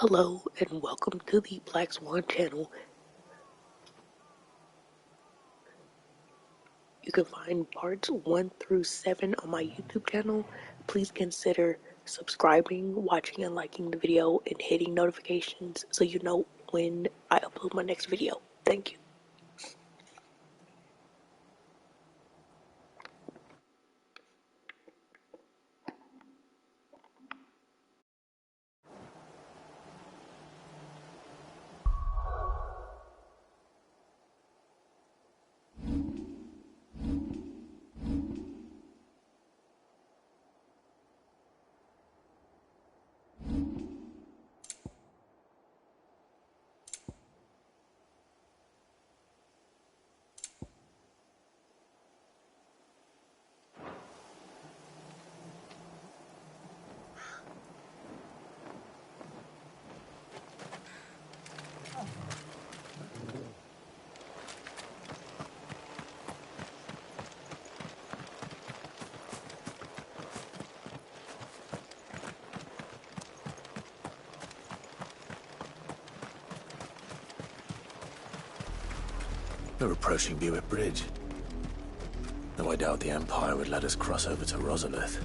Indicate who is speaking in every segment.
Speaker 1: Hello and welcome to the Black Swan channel. You can find parts 1 through 7 on my YouTube channel. Please consider subscribing, watching and liking the video, and hitting notifications so you know when I upload my next video. Thank you.
Speaker 2: We're approaching Buick Bridge. Though I doubt the Empire would let us cross over to Rosalith.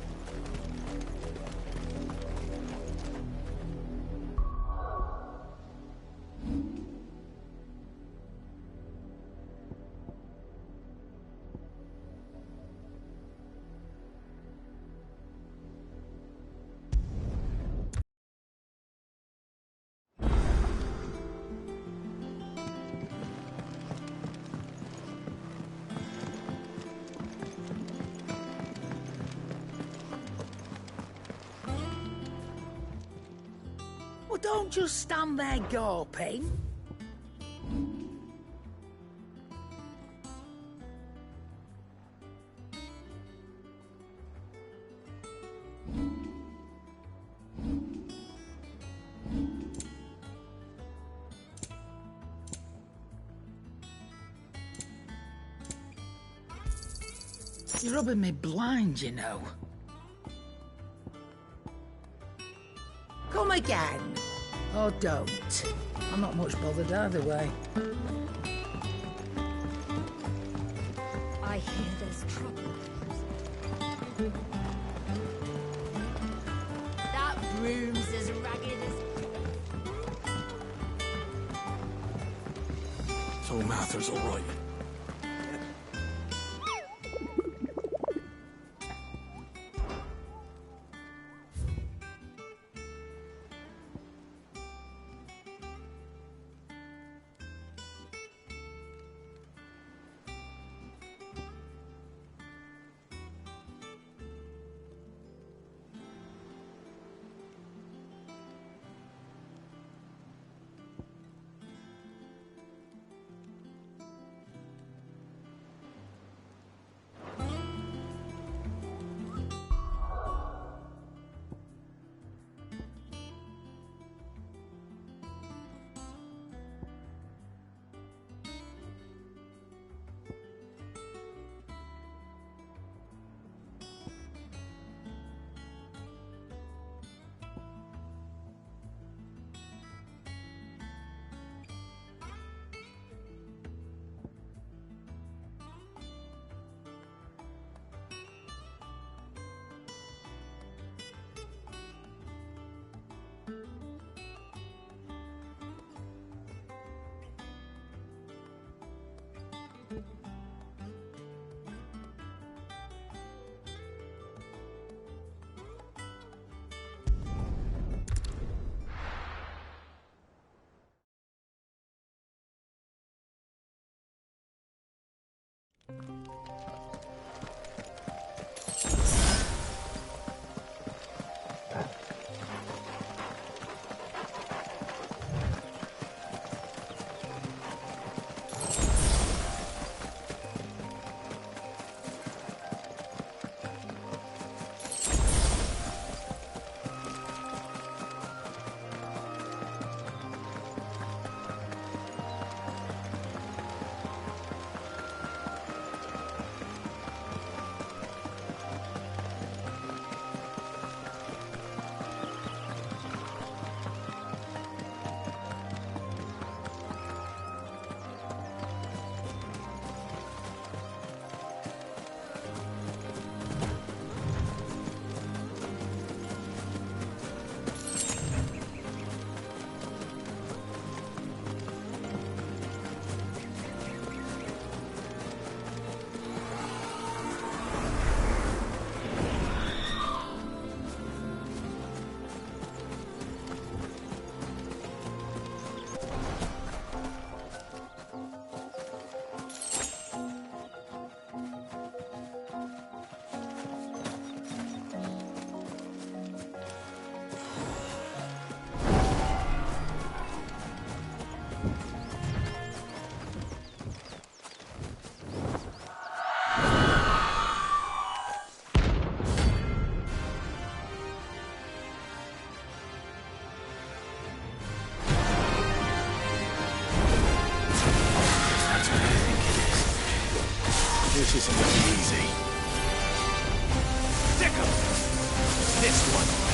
Speaker 3: Well, don't just stand there gawping. You're rubbing me blind, you know. Come again. Or don't. I'm not much bothered either way.
Speaker 4: I hear there's trouble. That broom's as ragged as...
Speaker 2: So Mather's all right. This isn't gonna be easy. Stick 'em! This one.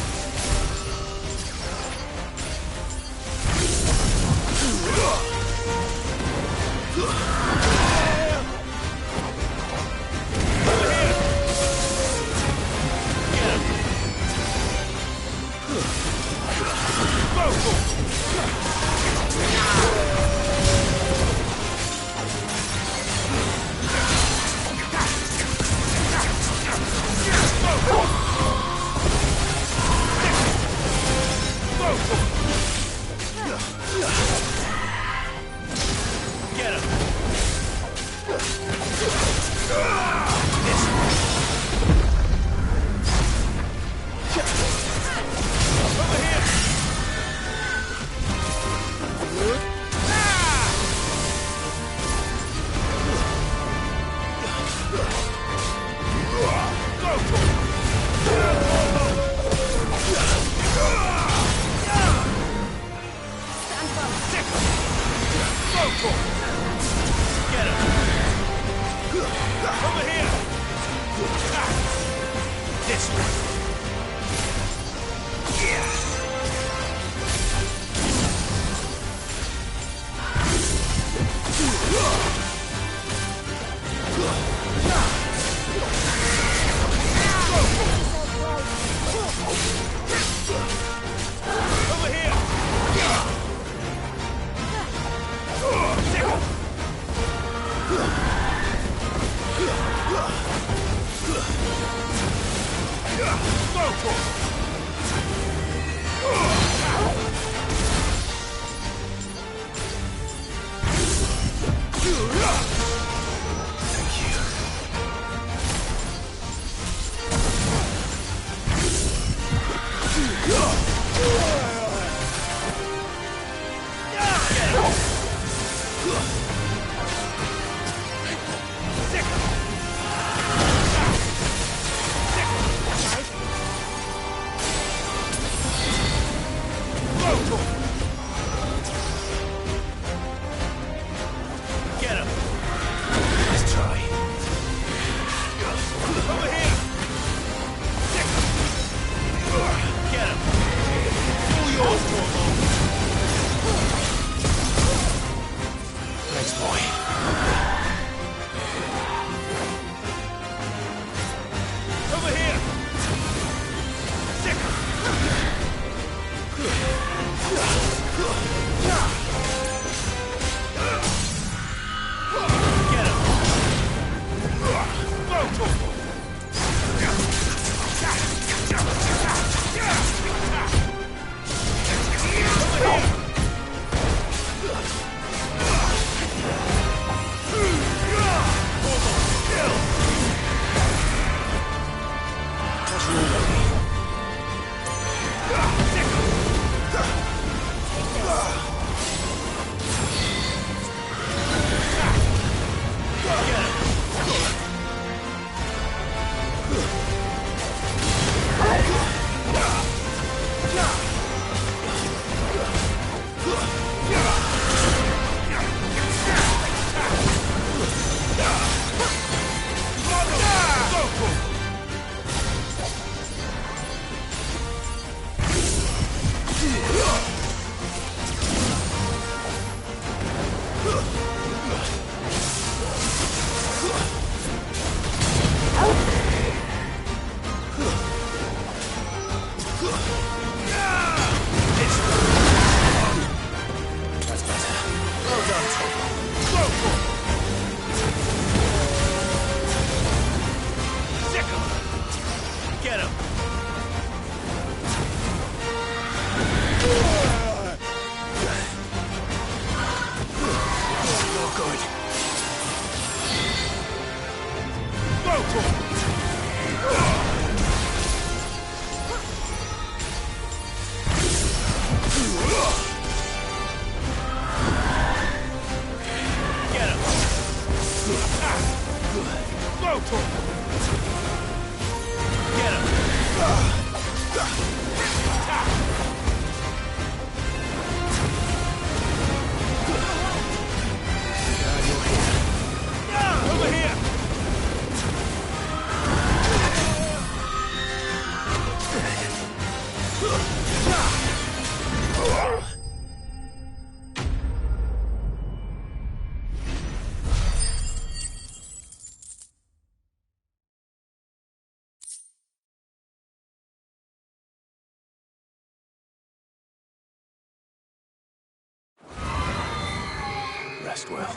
Speaker 2: Rest well.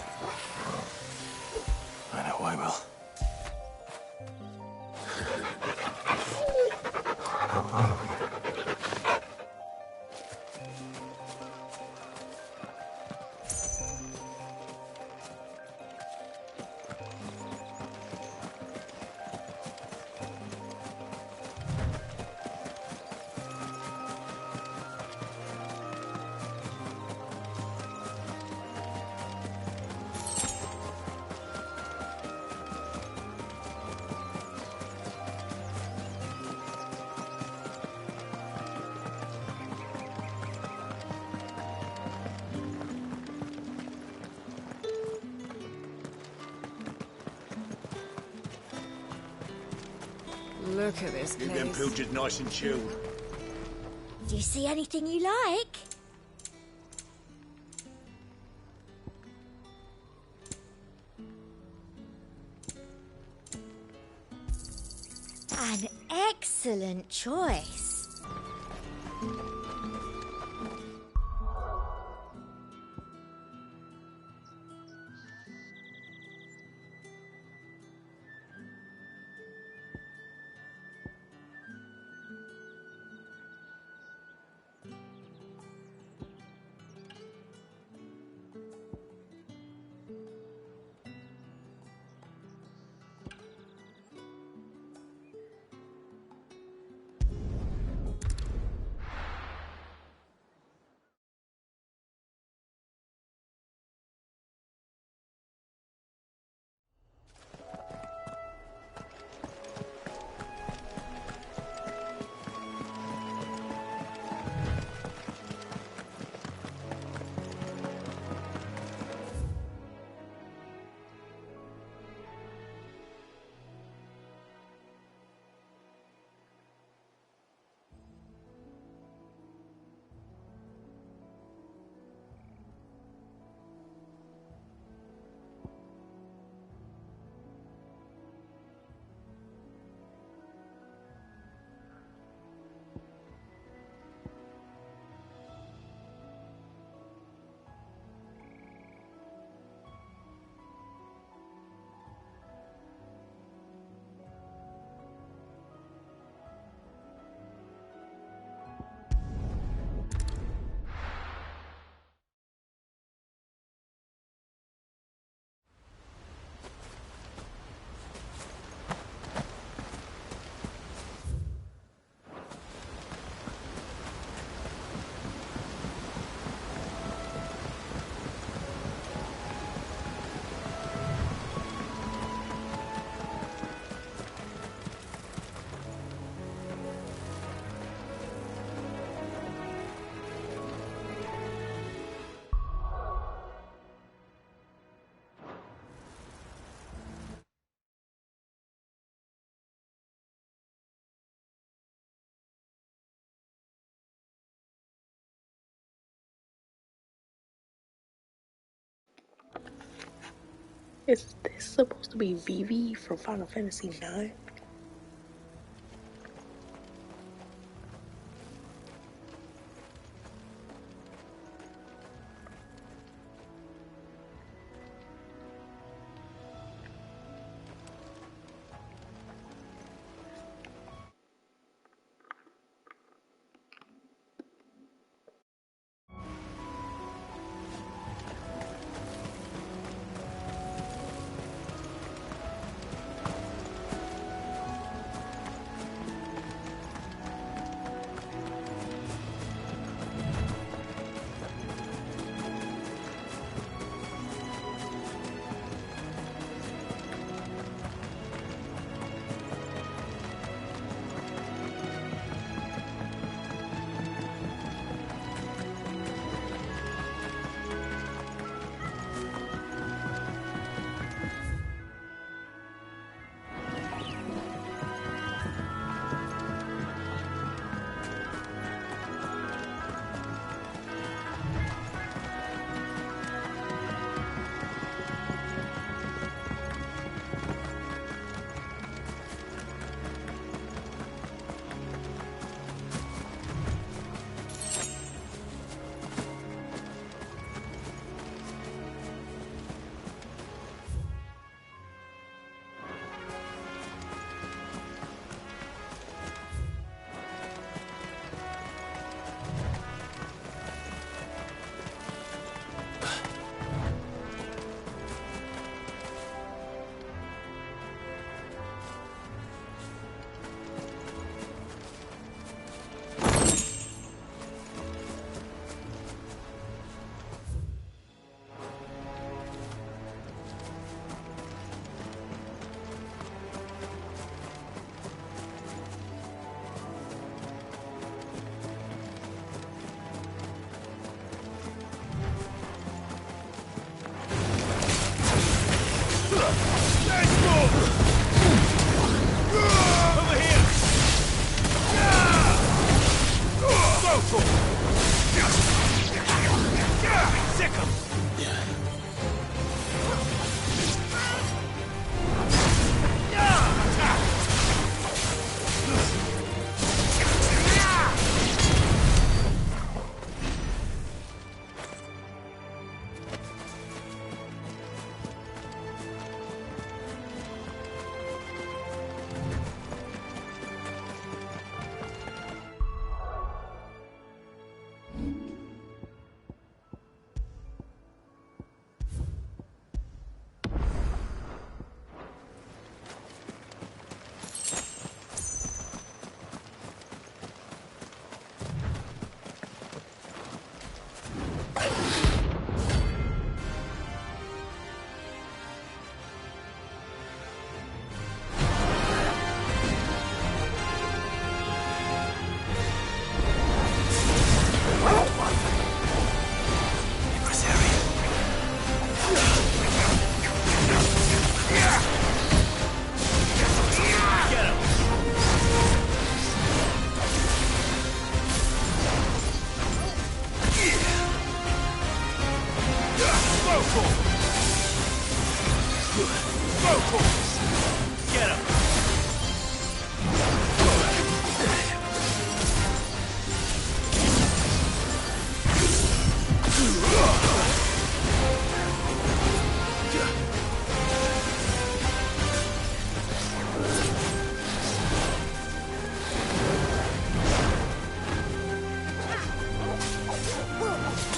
Speaker 2: I know I will.
Speaker 4: Look at this
Speaker 5: Keep them
Speaker 4: place.
Speaker 5: pilchards nice and chilled.
Speaker 6: Do you see anything you like? An excellent choice.
Speaker 1: Is this supposed to be Vivi from Final Fantasy IX?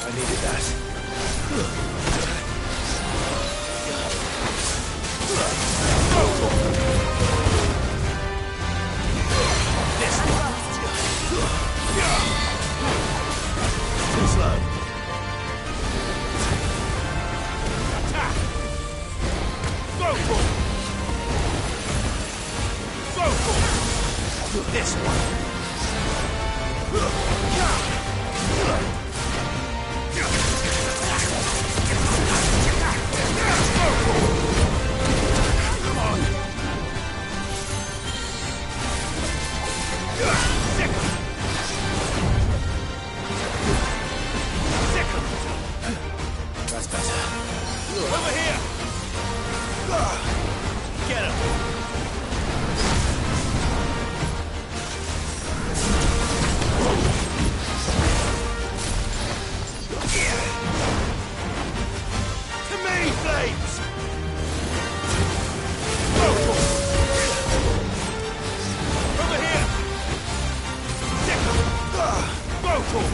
Speaker 2: I needed that. Too slow.
Speaker 5: Attack! Vocal! Vocal! This one.
Speaker 2: That's better.
Speaker 5: Over here! Get him! To me, flames! Vocal! Over here! Stick him! Vocal!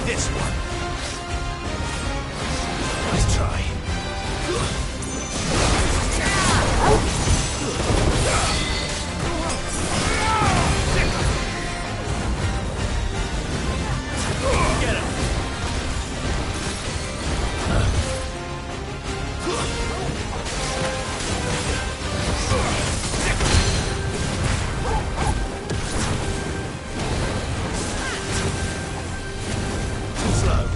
Speaker 5: This one. Nice try. Get him.
Speaker 2: Too slow.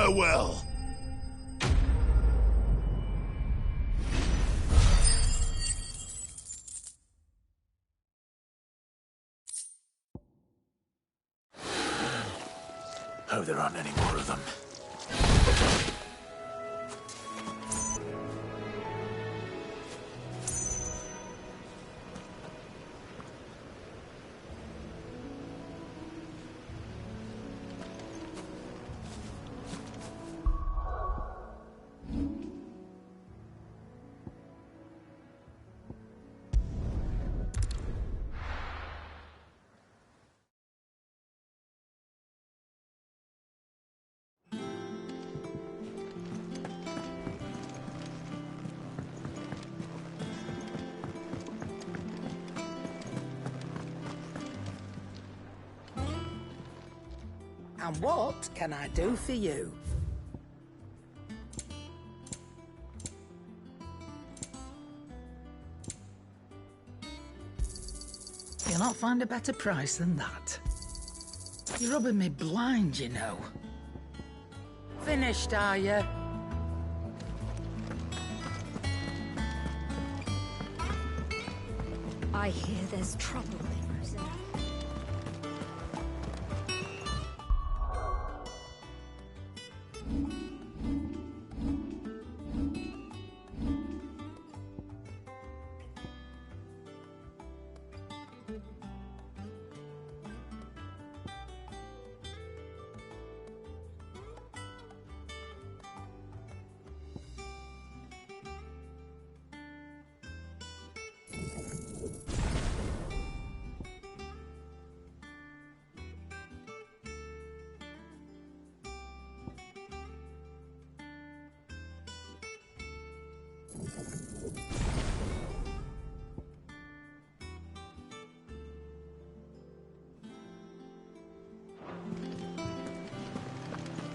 Speaker 5: Farewell.
Speaker 2: Hope there aren't any more of them.
Speaker 3: And what can I do for you? You'll not find a better price than that. You're rubbing me blind, you know. Finished, are you?
Speaker 4: I hear there's trouble in Rosina.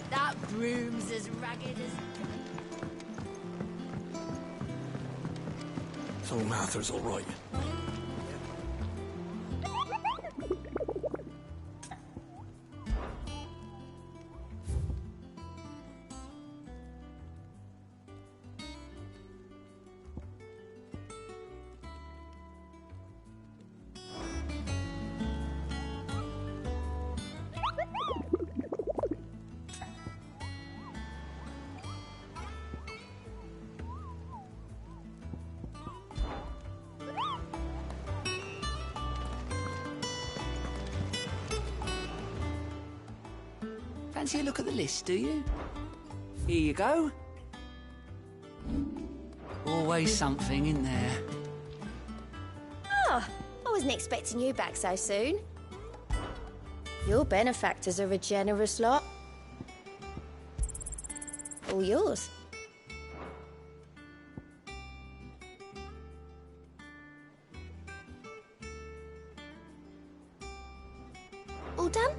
Speaker 4: That broom's as ragged as...
Speaker 5: So Mather's all right.
Speaker 7: Fancy a look at the list, do you? Here you go. Always something in there.
Speaker 6: Oh, I wasn't expecting you back so soon. Your benefactors are a generous lot. All yours. All done?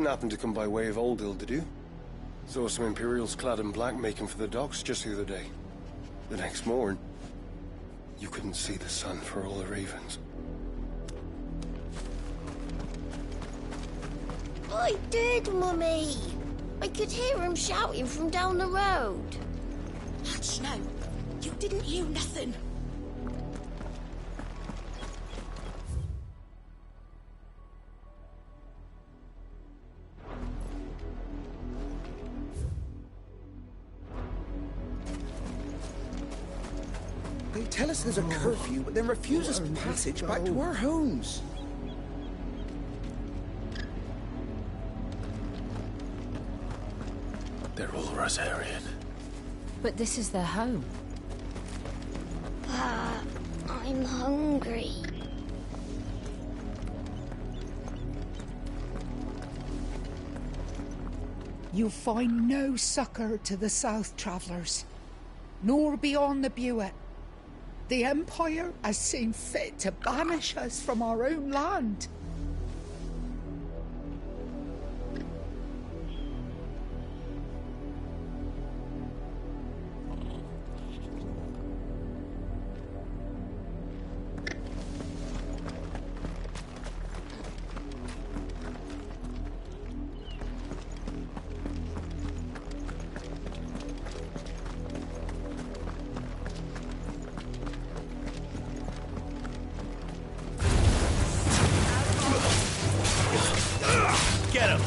Speaker 8: didn't happen to come by way of Oldhill, did you? Saw some Imperials clad in black making for the docks just the other day. The next morn, you couldn't see the sun for all the ravens.
Speaker 6: I did, Mummy. I could hear him shouting from down the road.
Speaker 7: Hush, no. You didn't hear nothing.
Speaker 9: They tell us there's a curfew, but then refuse us passage back to our homes.
Speaker 2: They're all Rosarian.
Speaker 4: But this is their home.
Speaker 6: I'm hungry.
Speaker 10: You find no succour to the South travellers, nor beyond the Buet. The Empire has seen fit to banish us from our own land.
Speaker 5: Get him!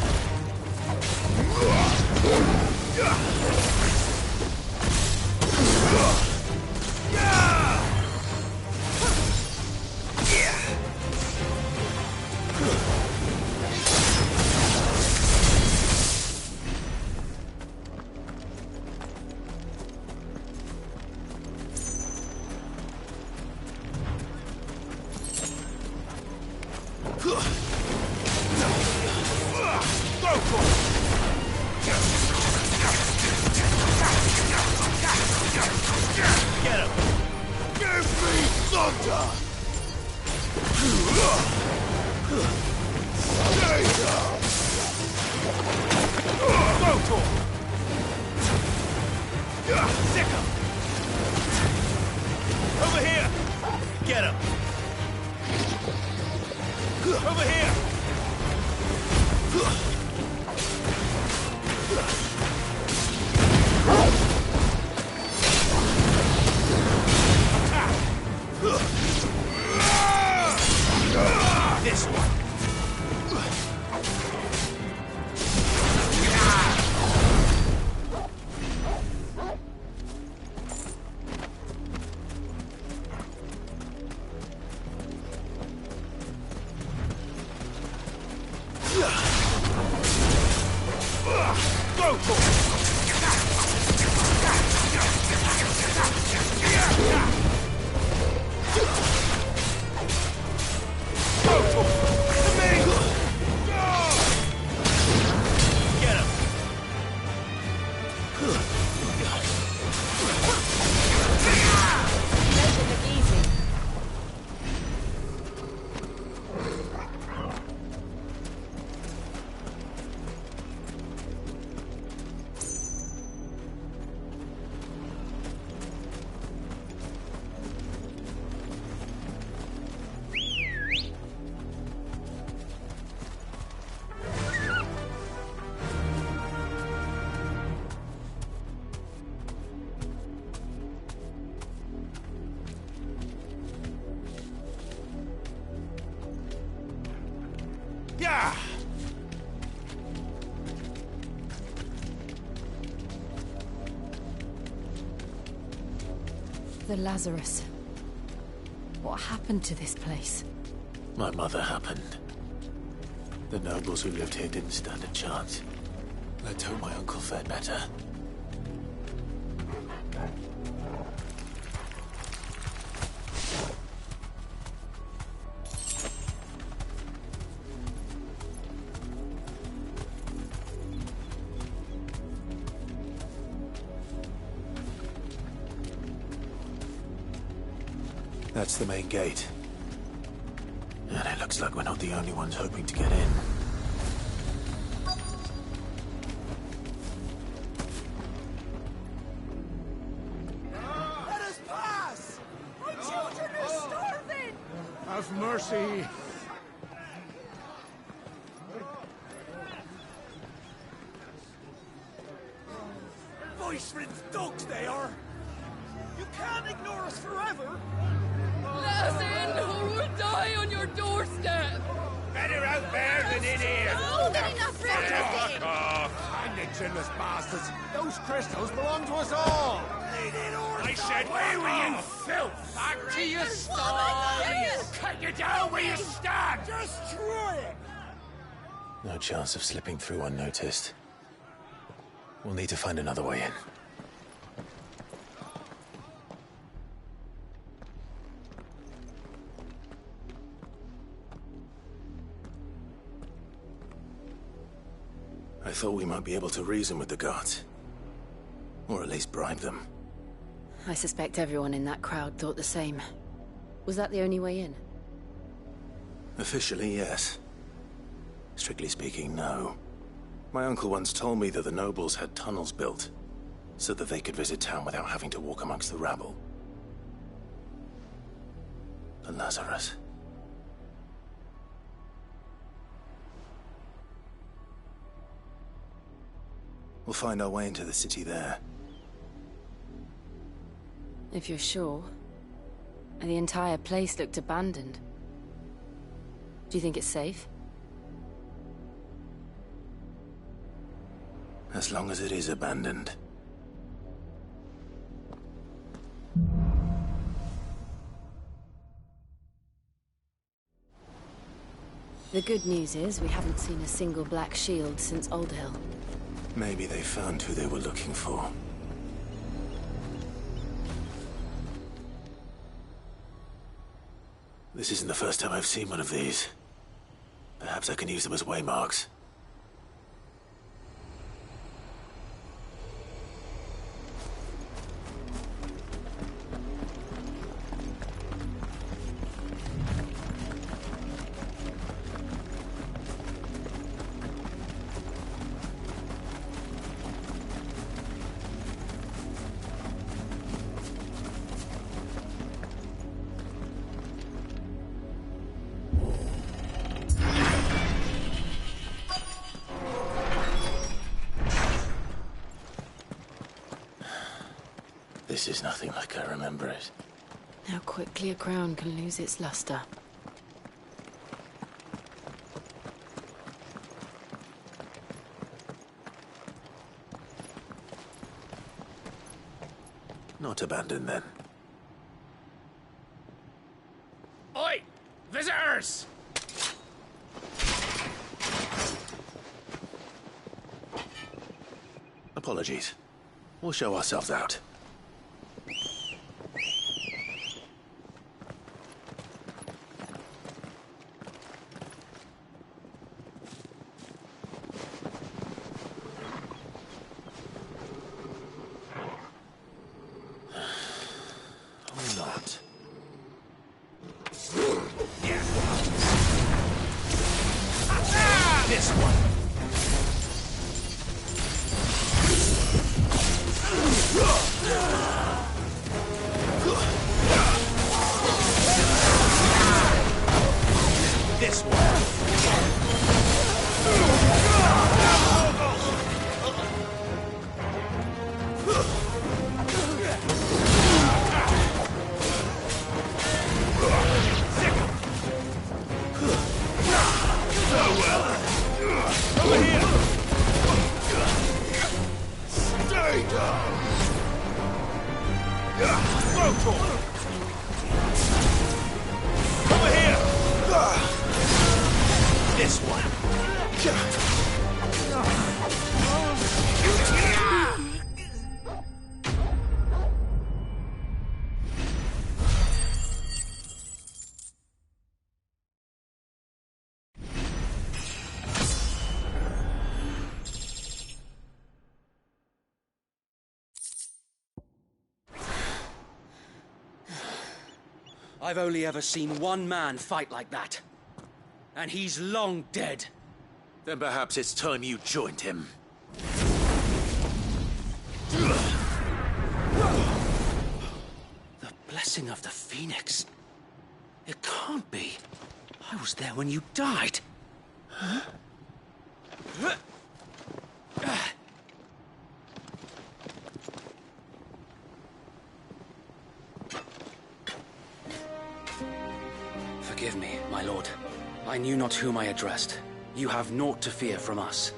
Speaker 4: The Lazarus. What happened to this place?
Speaker 2: My mother happened. The nobles who lived here didn't stand a chance. Let's hope my uncle fared better. That's the main gate. And it looks like we're not the only ones hoping to get in.
Speaker 5: Have mercy. Voice-ridden dogs they are. You can't ignore us forever.
Speaker 11: Let us in, or we'll die on your doorstep.
Speaker 5: Better out there than in here.
Speaker 6: More than enough for everything.
Speaker 5: Fuck off. I'm the chinless bastards. Those crystals belong to us all. I said, where were you, filth? Back to your sties. Cut you down where you stand. Destroy it.
Speaker 2: No chance of slipping through unnoticed. We'll need to find another way in. I thought we might be able to reason with the guards. Or at least bribe them.
Speaker 4: I suspect everyone in that crowd thought the same. Was that the only way in?
Speaker 2: Officially, yes. Strictly speaking, no. My uncle once told me that the nobles had tunnels built, so that they could visit town without having to walk amongst the rabble. The Lazarus. We'll find our way into the city there.
Speaker 4: If you're sure. The entire place looked abandoned. Do you think it's safe?
Speaker 2: As long as it is abandoned.
Speaker 4: The good news is we haven't seen a single black shield since Old Hill.
Speaker 2: Maybe they found who they were looking for. This isn't the first time I've seen one of these. Perhaps I can use them as waymarks. This is nothing like I remember it.
Speaker 4: How quickly a crown can lose its luster.
Speaker 2: Not abandoned, then.
Speaker 5: Oi! Visitors!
Speaker 2: Apologies. We'll show ourselves out.
Speaker 12: I've only ever seen one man fight like that. And he's long dead.
Speaker 2: Then perhaps it's time you joined him.
Speaker 12: The blessing of the Phoenix. It can't be. I was there when you died. Huh? Forgive me, my lord. I knew not whom I addressed. You have naught to fear from us.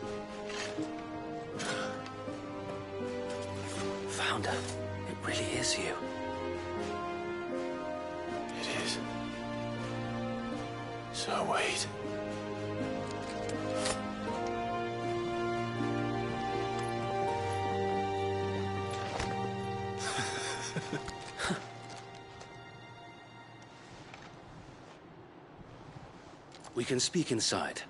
Speaker 12: Founder, it really is you.
Speaker 2: It is. So wait.
Speaker 12: We can speak inside.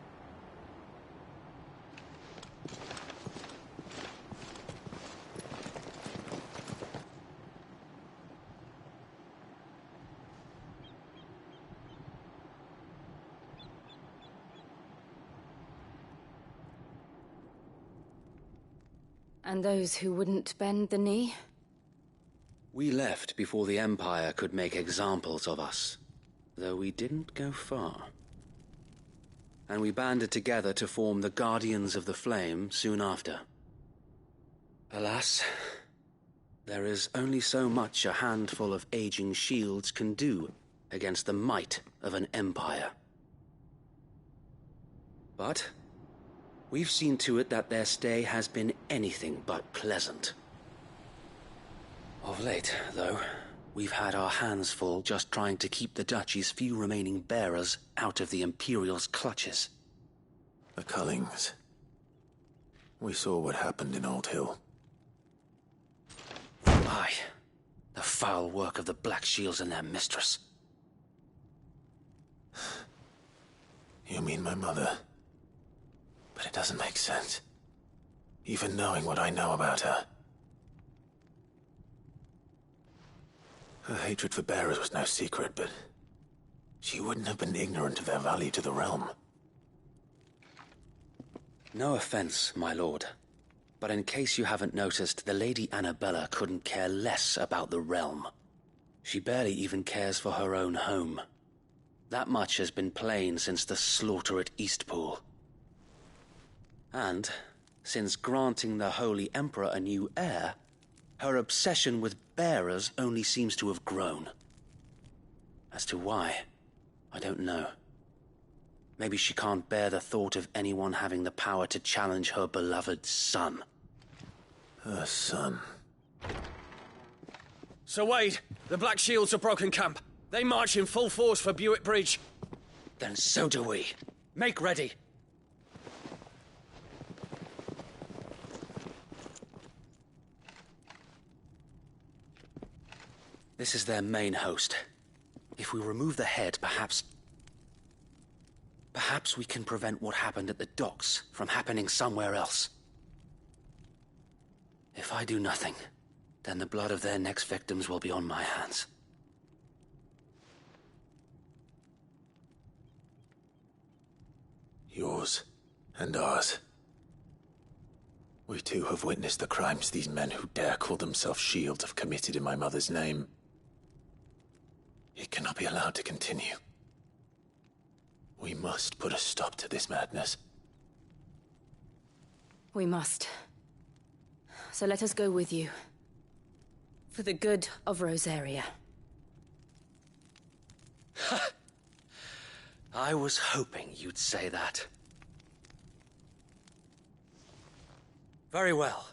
Speaker 4: And those who wouldn't bend the knee?
Speaker 12: We left before the Empire could make examples of us, though we didn't go far. And we banded together to form the Guardians of the Flame soon after. Alas, there is only so much a handful of aging shields can do against the might of an empire. But we've seen to it that their stay has been anything but pleasant. Of late, though, we've had our hands full just trying to keep the Duchy's few remaining bearers out of the Imperial's clutches.
Speaker 2: The Cullings. We saw what happened in Old Hill.
Speaker 12: Aye. The foul work of the Black Shields and their mistress.
Speaker 2: You mean my mother? But it doesn't make sense. Even knowing what I know about her. Her hatred for bearers was no secret, but she wouldn't have been ignorant of their value to the realm.
Speaker 12: No offense, my lord, but in case you haven't noticed, the Lady Annabella couldn't care less about the realm. She barely even cares for her own home. That much has been plain since the slaughter at Eastpool. And, since granting the Holy Emperor a new heir, her obsession with bearers only seems to have grown. As to why, I don't know. Maybe she can't bear the thought of anyone having the power to challenge her beloved son.
Speaker 2: Her son.
Speaker 13: Sir Wade, the Black Shields have broken camp. They march in full force for Buick Bridge.
Speaker 12: Then so do we. Make ready. This is their main host. If we remove the head, perhaps we can prevent what happened at the docks from happening somewhere else. If I do nothing, then the blood of their next victims will be on my hands.
Speaker 2: Yours and ours. We too have witnessed the crimes these men who dare call themselves shields have committed in my mother's name. It cannot be allowed to continue. We must put a stop to this madness.
Speaker 4: We must. So let us go with you. For the good of Rosaria.
Speaker 12: I was hoping you'd say that. Very well.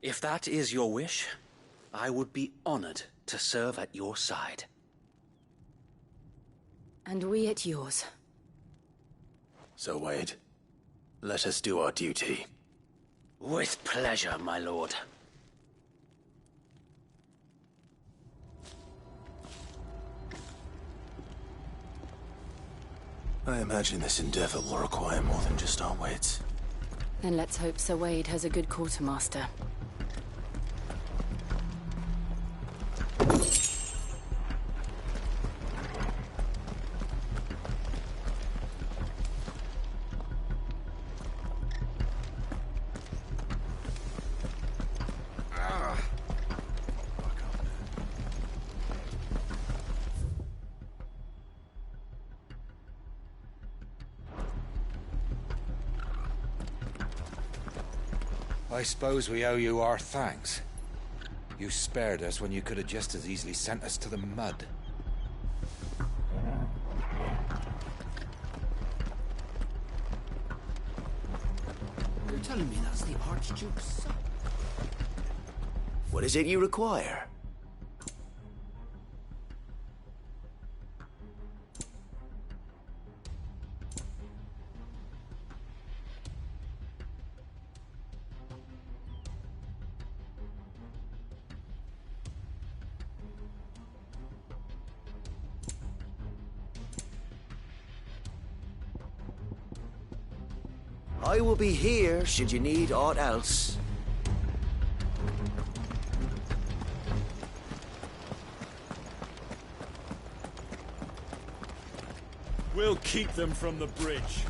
Speaker 12: If that is your wish, I would be honored to serve at your side.
Speaker 4: And we at yours.
Speaker 2: So, Wade, let us do our duty.
Speaker 12: With pleasure, my lord.
Speaker 2: I imagine this endeavor will require more than just our wits.
Speaker 4: Then let's hope Sir Wade has a good quartermaster.
Speaker 5: I suppose we owe you our thanks. You spared us when you could have just as easily sent us to the mud.
Speaker 7: You're telling me that's the Archduke's son?
Speaker 14: What is it you require? I will be here should you need aught else.
Speaker 15: We'll keep them from the bridge.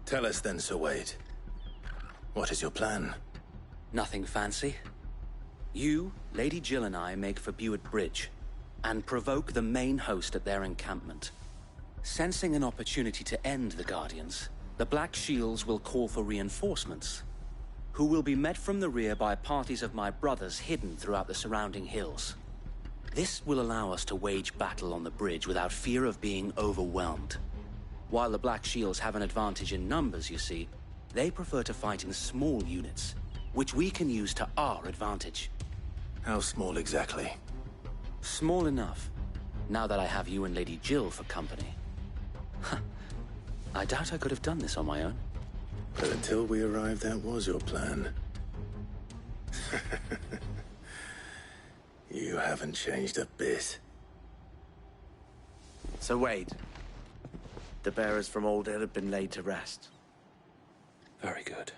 Speaker 2: Tell us then, Sir Wade. What is your plan?
Speaker 12: Nothing fancy. You, Lady Jill and I make for Buett Bridge, and provoke the main host at their encampment. Sensing an opportunity to end the Guardians, the Black Shields will call for reinforcements, who will be met from the rear by parties of my brothers hidden throughout the surrounding hills. This will allow us to wage battle on the bridge without fear of being overwhelmed. While the Black Shields have an advantage in numbers, you see, they prefer to fight in small units, which we can use to our advantage.
Speaker 2: How small exactly?
Speaker 12: Small enough, now that I have you and Lady Jill for company. I doubt I could have done this on my own.
Speaker 2: But until we arrived, that was your plan. You haven't changed a bit.
Speaker 14: So Wade, the bearers from Old Hill have been laid to rest.
Speaker 12: Very good.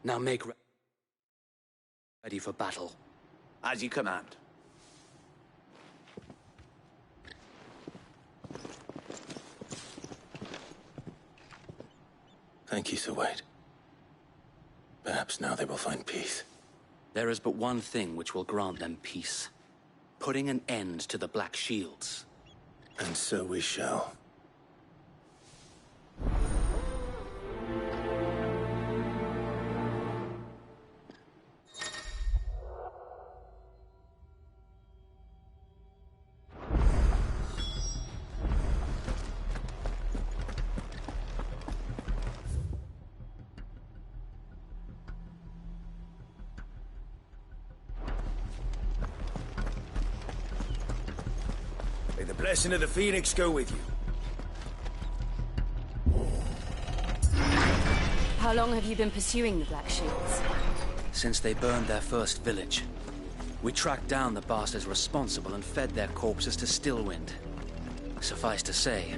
Speaker 12: Now make ready for battle.
Speaker 14: As you command.
Speaker 2: Thank you, Sir Wade. Perhaps now they will find peace.
Speaker 12: There is but one thing which will grant them peace. Putting an end to the Black Shields.
Speaker 2: And so we shall.
Speaker 14: May the blessing of the Phoenix go with you.
Speaker 4: How long have you been pursuing the Black Shields?
Speaker 12: Since they burned their first village. We tracked down the bastards responsible and fed their corpses to Stillwind. Suffice to say,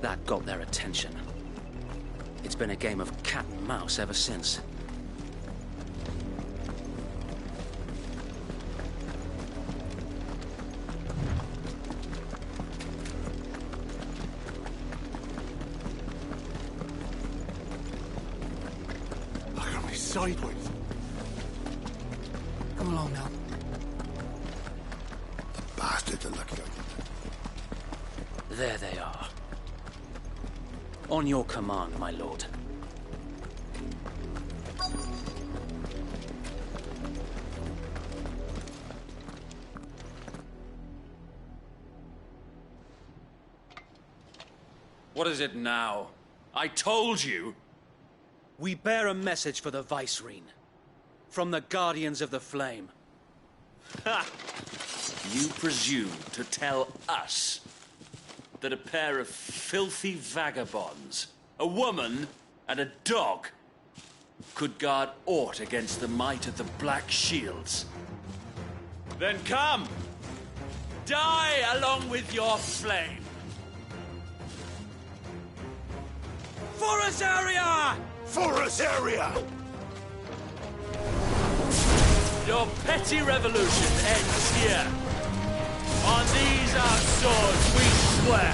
Speaker 12: that got their attention. It's been a game of cat and mouse ever since.
Speaker 5: Look at me sideways.
Speaker 7: Come along now.
Speaker 5: The bastards are lucky I did that.
Speaker 12: There they are. On your command, my lord.
Speaker 13: What is it now? I told you!
Speaker 12: We bear a message for the Vicereine. From the Guardians of the Flame.
Speaker 13: Ha! You presume to tell us that a pair of filthy vagabonds, a woman and a dog, could guard aught against the might of the Black Shields? Then come! Die along with your flame! For Azaria!
Speaker 5: Forest area!
Speaker 13: Your petty revolution ends here. On these our swords we swear.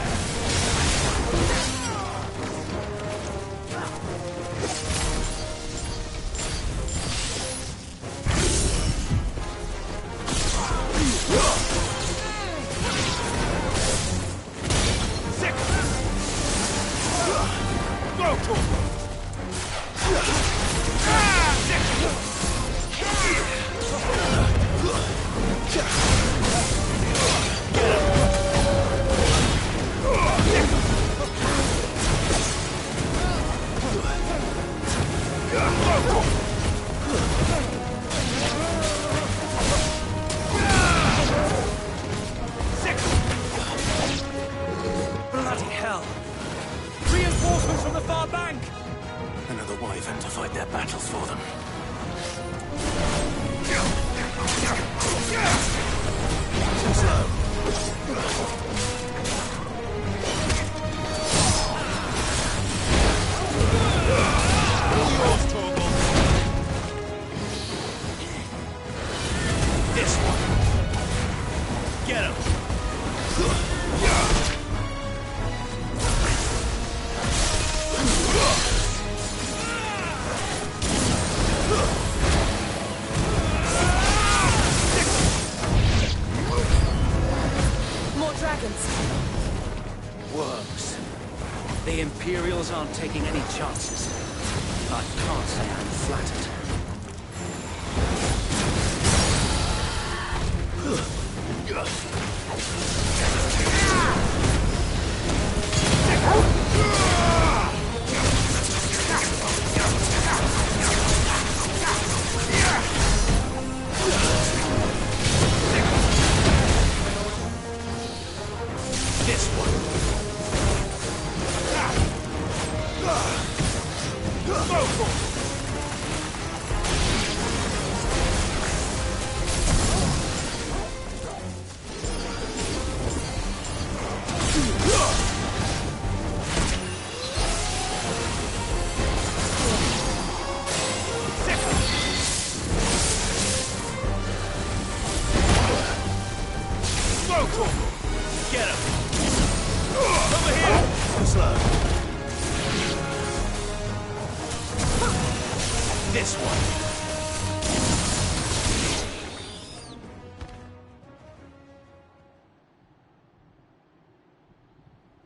Speaker 5: Bloody hell! Reinforcements from the far bank!
Speaker 2: Another wyvern to fight their battles for them. Too slow.
Speaker 5: This one! Get him!
Speaker 4: More dragons.
Speaker 12: Works. The Imperials aren't taking any chances. I can't say I'm flattered.
Speaker 5: This one! Get him! Over here!
Speaker 2: Too slow.
Speaker 5: This one!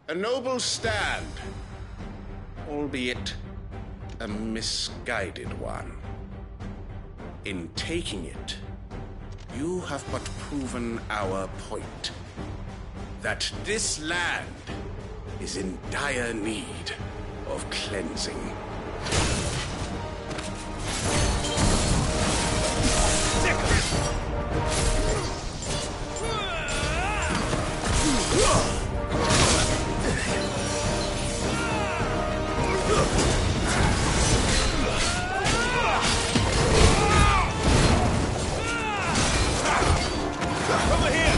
Speaker 16: A noble stand, albeit a misguided one. In taking it, you have but proven our point. That this land is in dire need of cleansing.
Speaker 5: Over here!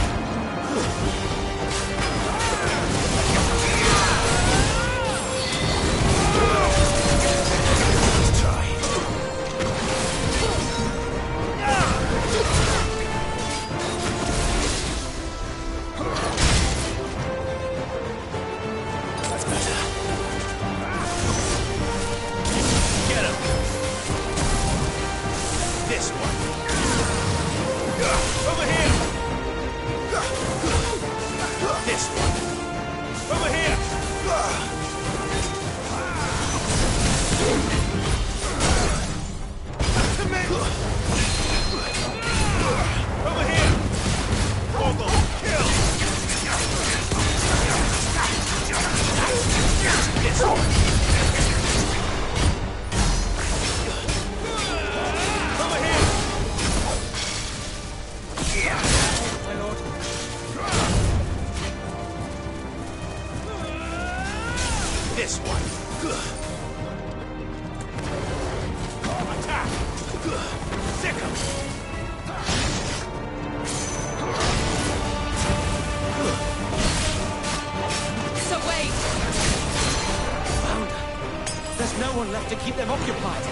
Speaker 17: to keep them occupied.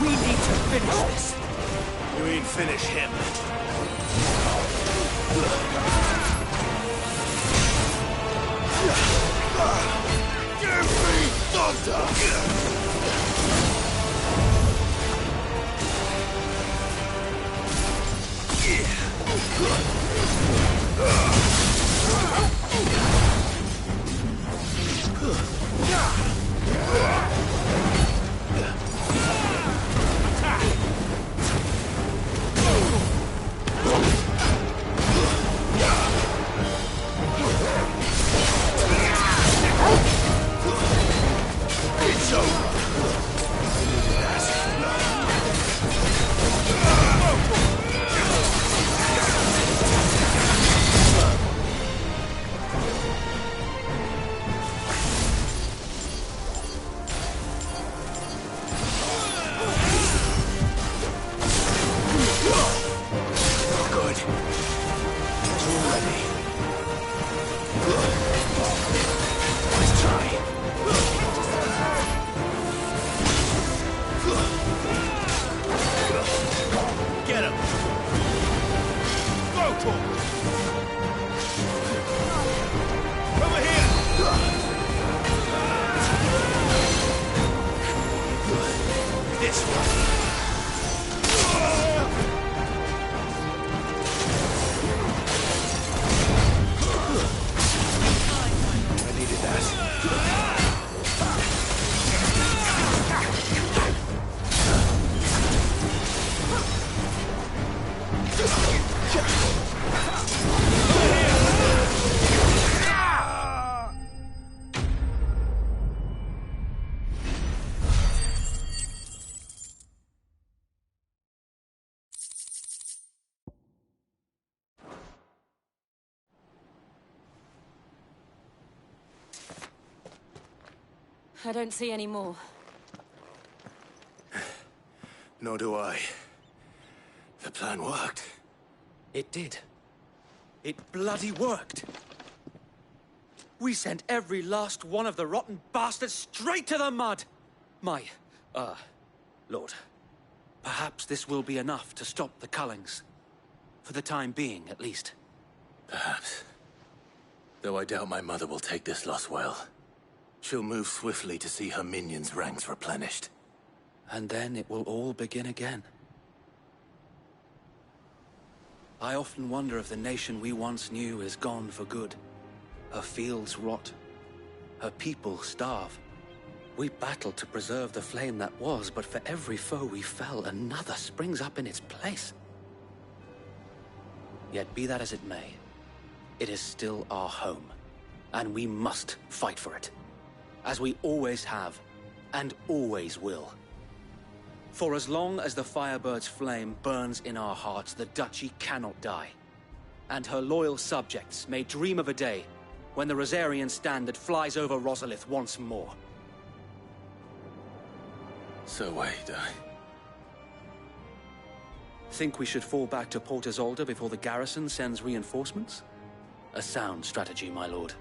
Speaker 17: We need to finish this.
Speaker 5: You ain't finish him. Give me thunder! It's over.
Speaker 4: I don't see any more.
Speaker 2: Nor do I. The plan worked.
Speaker 17: It did. It bloody worked. We sent every last one of the rotten bastards straight to the mud! Lord. Perhaps this will be enough to stop the Cullings. For the time being, at least.
Speaker 2: Perhaps. Though I doubt my mother will take this loss well. She'll move swiftly to see her minions' ranks replenished.
Speaker 17: And then it will all begin again. I often wonder if the nation we once knew is gone for good. Her fields rot. Her people starve. We battled to preserve the flame that was, but for every foe we fell, another springs up in its place. Yet be that as it may, it is still our home, and we must fight for it. As we always have, and always will. For as long as the Firebird's flame burns in our hearts, the Duchy cannot die. And her loyal subjects may dream of a day when the Rosarian standard flies over Rosalith once more.
Speaker 2: So wait,
Speaker 17: Think we should fall back to Port Isolde before the garrison sends reinforcements? A sound strategy, my lord.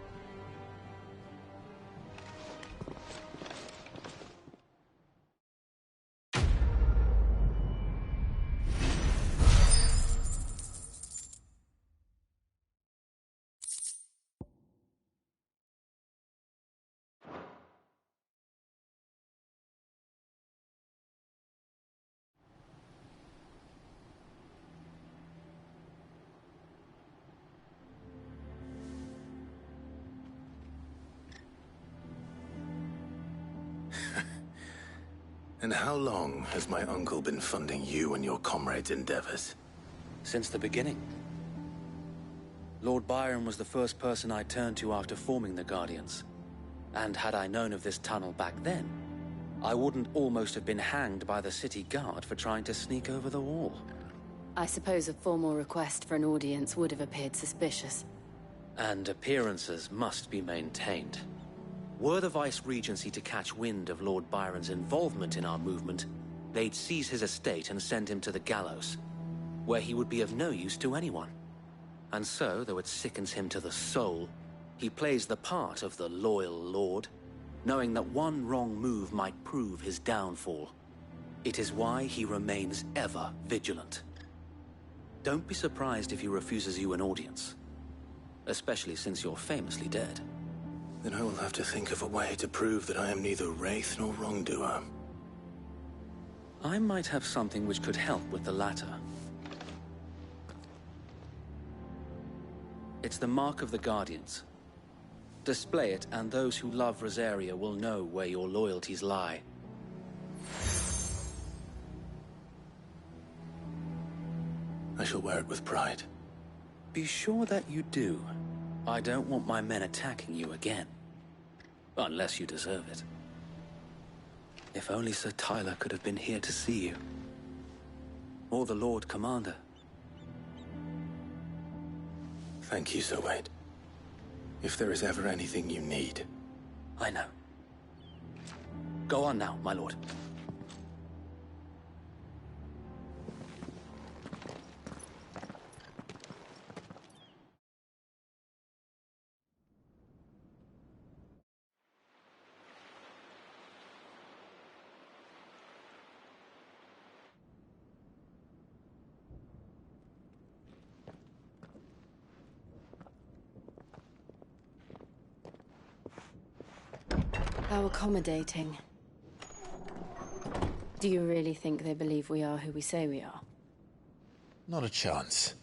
Speaker 2: And how long has my uncle been funding you and your comrades' endeavors?
Speaker 17: Since the beginning. Lord Byron was the first person I turned to after forming the Guardians. And had I known of this tunnel back then, I wouldn't almost have been hanged by the city guard for trying to sneak over the wall.
Speaker 4: I suppose a formal request for an audience would have appeared suspicious.
Speaker 17: And appearances must be maintained. Were the Vice-Regency to catch wind of Lord Byron's involvement in our movement, they'd seize his estate and send him to the gallows, where he would be of no use to anyone. And so, though it sickens him to the soul, he plays the part of the loyal lord, knowing that one wrong move might prove his downfall. It is why he remains ever vigilant. Don't be surprised if he refuses you an audience, especially since you're famously dead.
Speaker 2: Then I will have to think of a way to prove that I am neither wraith nor wrongdoer.
Speaker 17: I might have something which could help with the latter. It's the Mark of the Guardians. Display it, and those who love Rosaria will know where your loyalties lie.
Speaker 2: I shall wear it with pride.
Speaker 17: Be sure that you do. I don't want my men attacking you again. Unless you deserve it. If only Sir Tyler could have been here to see you. Or the Lord Commander.
Speaker 2: Thank you, Sir Wade. If there is ever anything you need.
Speaker 17: I know. Go on now, my lord.
Speaker 4: How accommodating. Do you really think they believe we are who we say we are?
Speaker 2: Not a chance.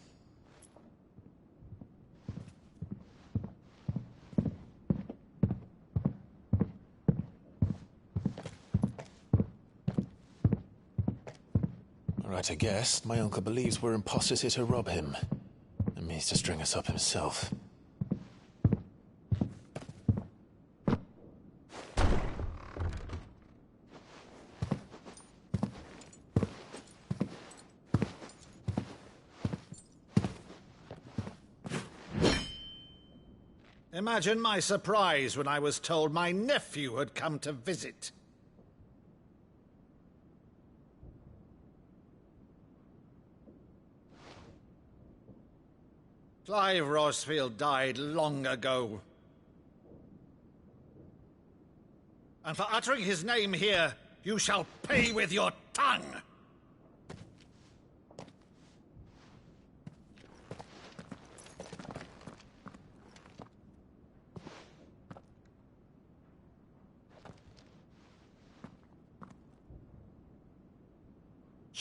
Speaker 2: Right, I guess. My uncle believes we're imposters here to rob him. And means to string us up himself.
Speaker 5: Imagine my surprise when I was told my nephew had come to visit. Clive Rosfield died long ago. And for uttering his name here, you shall pay with your tongue!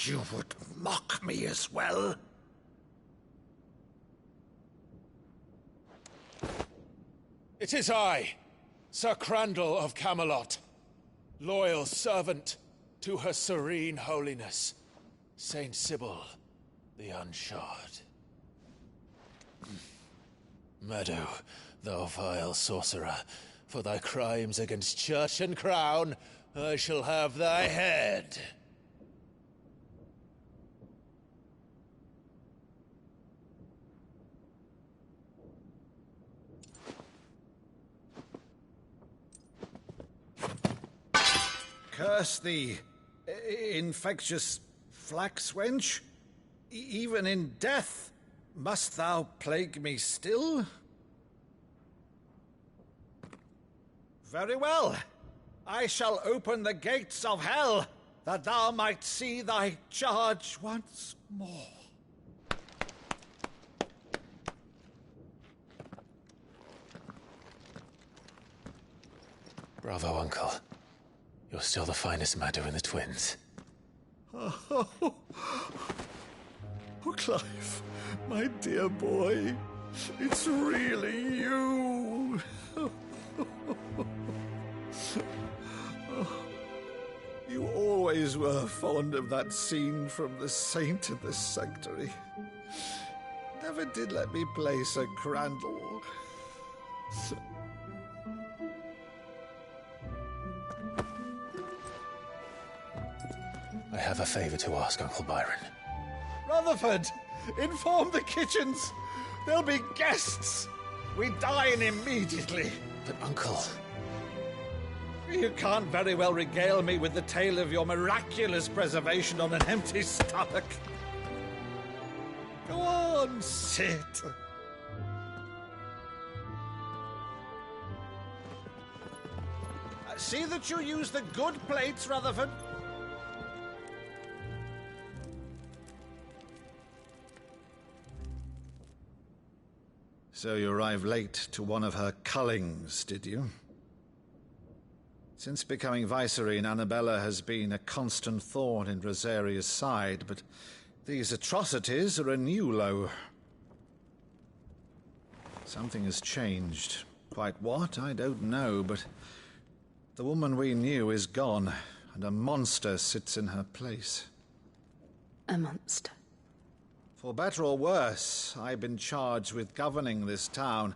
Speaker 5: You would mock me as well?
Speaker 15: It is I, Sir Crandall of Camelot, loyal servant to Her Serene Holiness, Saint Sybil the Unshod. Meadow, thou vile sorcerer, for thy crimes against church and crown, I shall have thy head.
Speaker 5: Curse thee, infectious flax wench. Even in death, must thou plague me still? Very well. I shall open the gates of hell, that thou might see thy charge once more.
Speaker 2: Bravo, Uncle. You're still the finest Maddo in the twins.
Speaker 5: Oh, Clive, my dear boy, it's really you. You always were fond of that scene from The Saint in the Sanctuary. Never did let me play Sir Crandall.
Speaker 2: I have a favor to ask, Uncle Byron.
Speaker 5: Rutherford, inform the kitchens. There'll be guests. We dine immediately.
Speaker 2: But, Uncle...
Speaker 5: You can't very well regale me with the tale of your miraculous preservation on an empty stomach. Go on, sit.
Speaker 18: See that you use the good plates, Rutherford.
Speaker 19: So you arrived late to one of her cullings, did you? Since becoming Vicereine, Annabella has been a constant thorn in Rosaria's side, but these atrocities are a new low. Something has changed. Quite what, I don't know, but the woman we knew is gone, and a monster sits in her place.
Speaker 4: A monster?
Speaker 19: For better or worse, I've been charged with governing this town,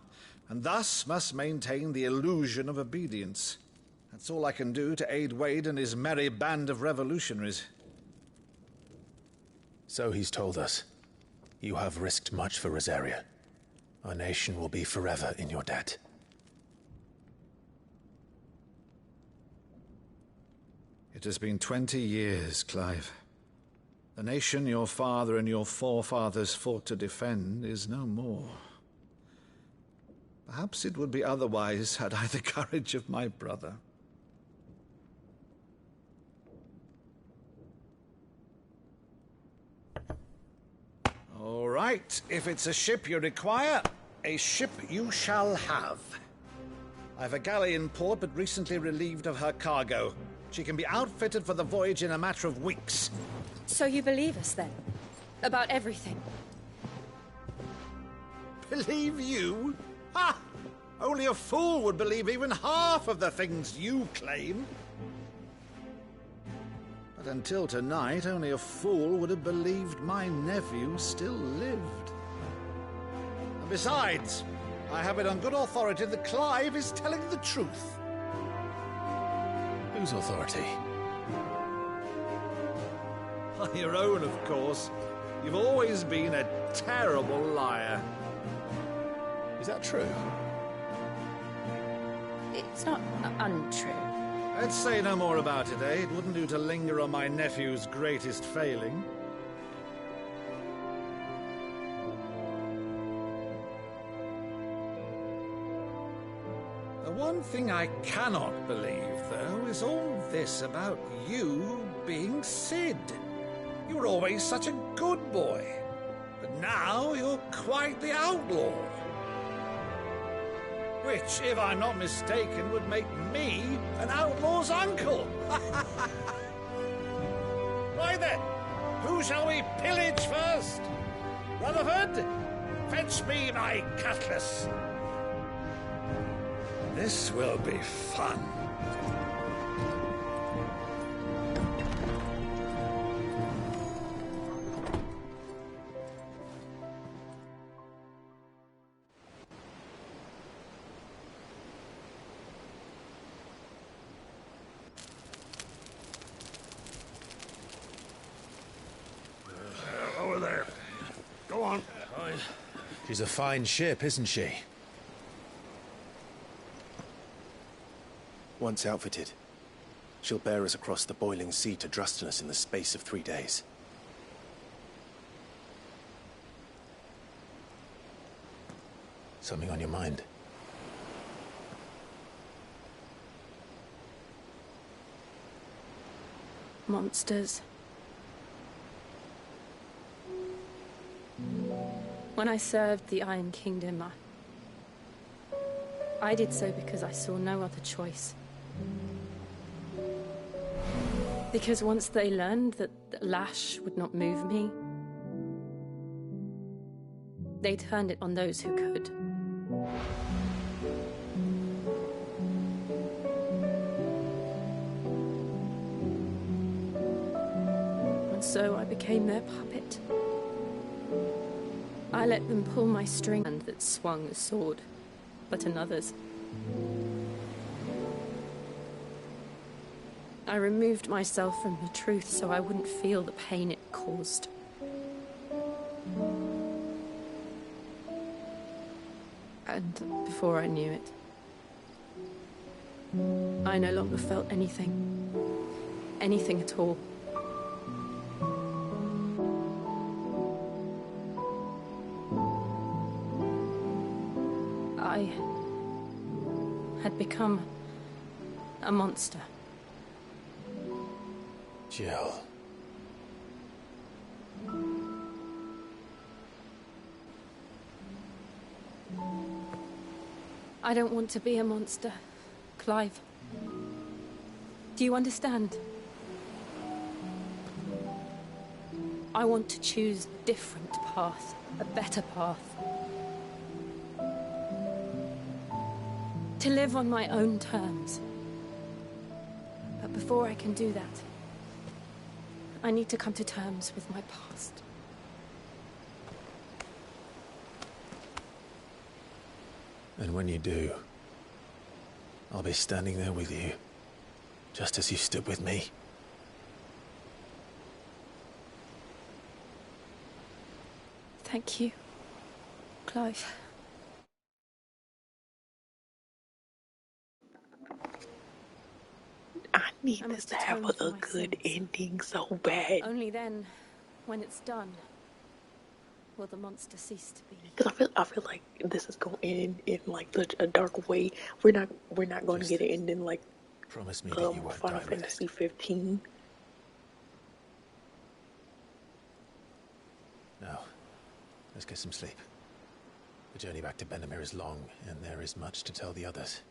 Speaker 19: and thus must maintain the illusion of obedience. That's all I can do to aid Wade and his merry band of revolutionaries.
Speaker 2: So he's told us. You have risked much for Rosaria. Our nation will be forever in your debt.
Speaker 19: It has been 20 years, Clive. The nation your father and your forefathers fought to defend is no more. Perhaps it would be otherwise had I the courage of my brother. All right, if it's a ship you require, a ship you shall have. I've a galley in port, but recently relieved of her cargo. She can be outfitted for the voyage in a matter of weeks.
Speaker 6: So you believe us, then? About everything?
Speaker 19: Believe you? Ha! Only a fool would believe even half of the things you claim. But until tonight, only a fool would have believed my nephew still lived. And besides, I have it on good authority that Clive is telling the truth.
Speaker 2: Whose authority?
Speaker 19: On your own, of course. You've always been a terrible liar.
Speaker 2: Is that true?
Speaker 6: It's not untrue.
Speaker 19: Let's say no more about it, eh? It wouldn't do to linger on my nephew's greatest failing. The one thing I cannot believe, though, is all this about you being Sid. You were always such a good boy, but now you're quite the outlaw. Which, if I'm not mistaken, would make me an outlaw's uncle. Right then, who shall we pillage first? Rutherford, fetch me my cutlass. This will be fun.
Speaker 5: Over there. Go on.
Speaker 2: She's a fine ship, isn't she?
Speaker 20: Once outfitted, she'll bear us across the boiling sea to Drustinus in the space of 3 days.
Speaker 2: Something on your mind?
Speaker 4: Monsters. When I served the Iron Kingdom, I did so because I saw no other choice. Because once they learned that Lash would not move me, they turned it on those who could. And so I became their puppet. I let them pull my string hand that swung a sword, but another's. I removed myself from the truth so I wouldn't feel the pain it caused. And before I knew it, I no longer felt anything. Anything at all. I had become A monster.
Speaker 15: Jill.
Speaker 4: I don't want to be a monster, Clive. Do you understand? I want to choose a different path, a better path. To live on my own terms. But before I can do that, I need to come to terms with my past.
Speaker 15: And when you do, I'll be standing there with you, just as you stood with me.
Speaker 4: Thank you, Clive.
Speaker 1: I need this to have a good ending so bad.
Speaker 4: Only then, when it's done, will the monster cease to be.
Speaker 1: Because I feel like this is going to end in like such a dark way. We're not going to get an ending like
Speaker 15: promise me that you won't
Speaker 1: Final Fantasy 15.
Speaker 15: Now, let's get some sleep. The journey back to Benamir is long, and there is much to tell the others.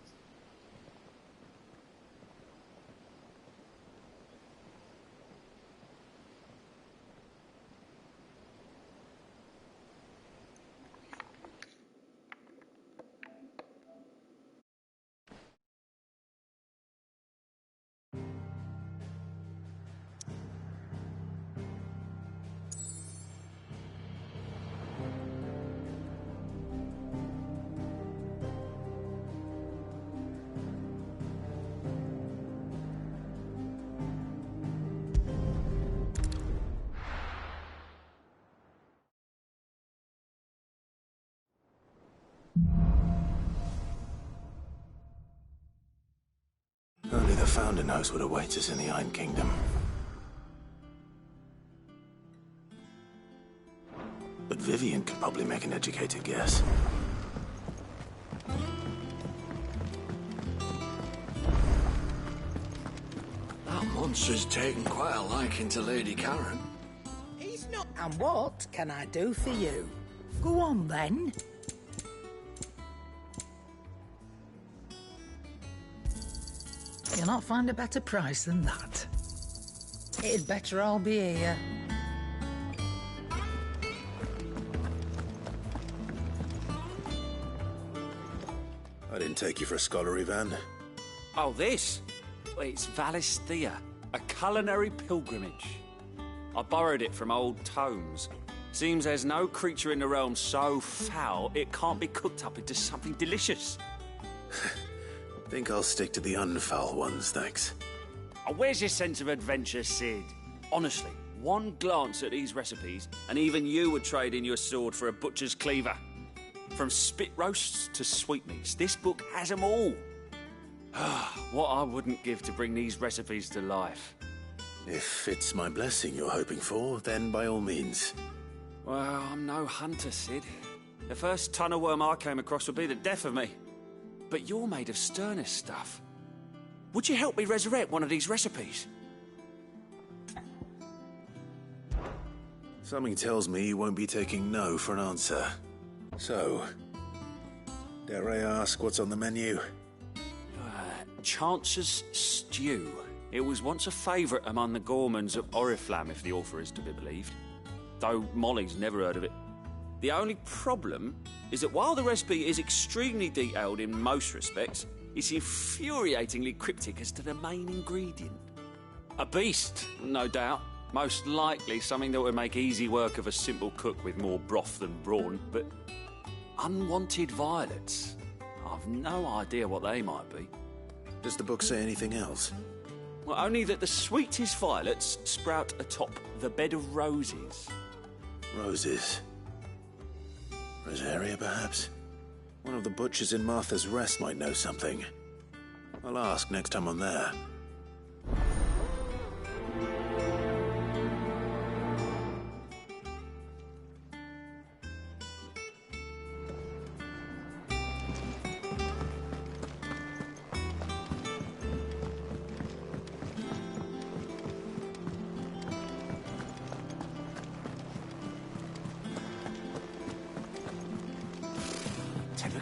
Speaker 2: Only the Founder knows what awaits us in the Iron Kingdom. But Vivian could probably make an educated guess.
Speaker 5: That monster's taken quite a liking to Lady Karen.
Speaker 10: He's not. And what can I do for you? Go on then.
Speaker 3: You'll not find a better price than that. It'd better all be here.
Speaker 2: I didn't take you for a scholar, Ivan.
Speaker 13: Oh, this? It's Valisthea, a culinary pilgrimage. I borrowed it from old tomes. Seems there's no creature in the realm so foul it can't be cooked up into something delicious.
Speaker 2: Think I'll stick to the unfoul ones, thanks.
Speaker 13: Oh, where's your sense of adventure, Sid? Honestly, one glance at these recipes, and even you would trade in your sword for a butcher's cleaver. From spit roasts to sweetmeats, this book has them all. What I wouldn't give to bring these recipes to life.
Speaker 2: If it's my blessing you're hoping for, then by all means.
Speaker 13: Well, I'm no hunter, Sid. The first tunnel worm I came across would be the death of me. But you're made of sterner stuff. Would you help me resurrect one of these recipes?
Speaker 2: Something tells me you won't be taking no for an answer. So, dare I ask what's on the menu?
Speaker 13: Chance's Stew. It was once a favourite among the gourmands of Oriflamme, if the author is to be believed. Though Molly's never heard of it. The only problem is that while the recipe is extremely detailed in most respects, it's infuriatingly cryptic as to the main ingredient. A beast, no doubt. Most likely something that would make easy work of a simple cook with more broth than brawn, but unwanted violets. I've no idea what they might be.
Speaker 2: Does the book say anything else?
Speaker 13: Well, only that the sweetest violets sprout atop the bed of roses.
Speaker 2: Roses. Rosaria, perhaps? One of the butchers in Martha's Rest might know something. I'll ask next time I'm there.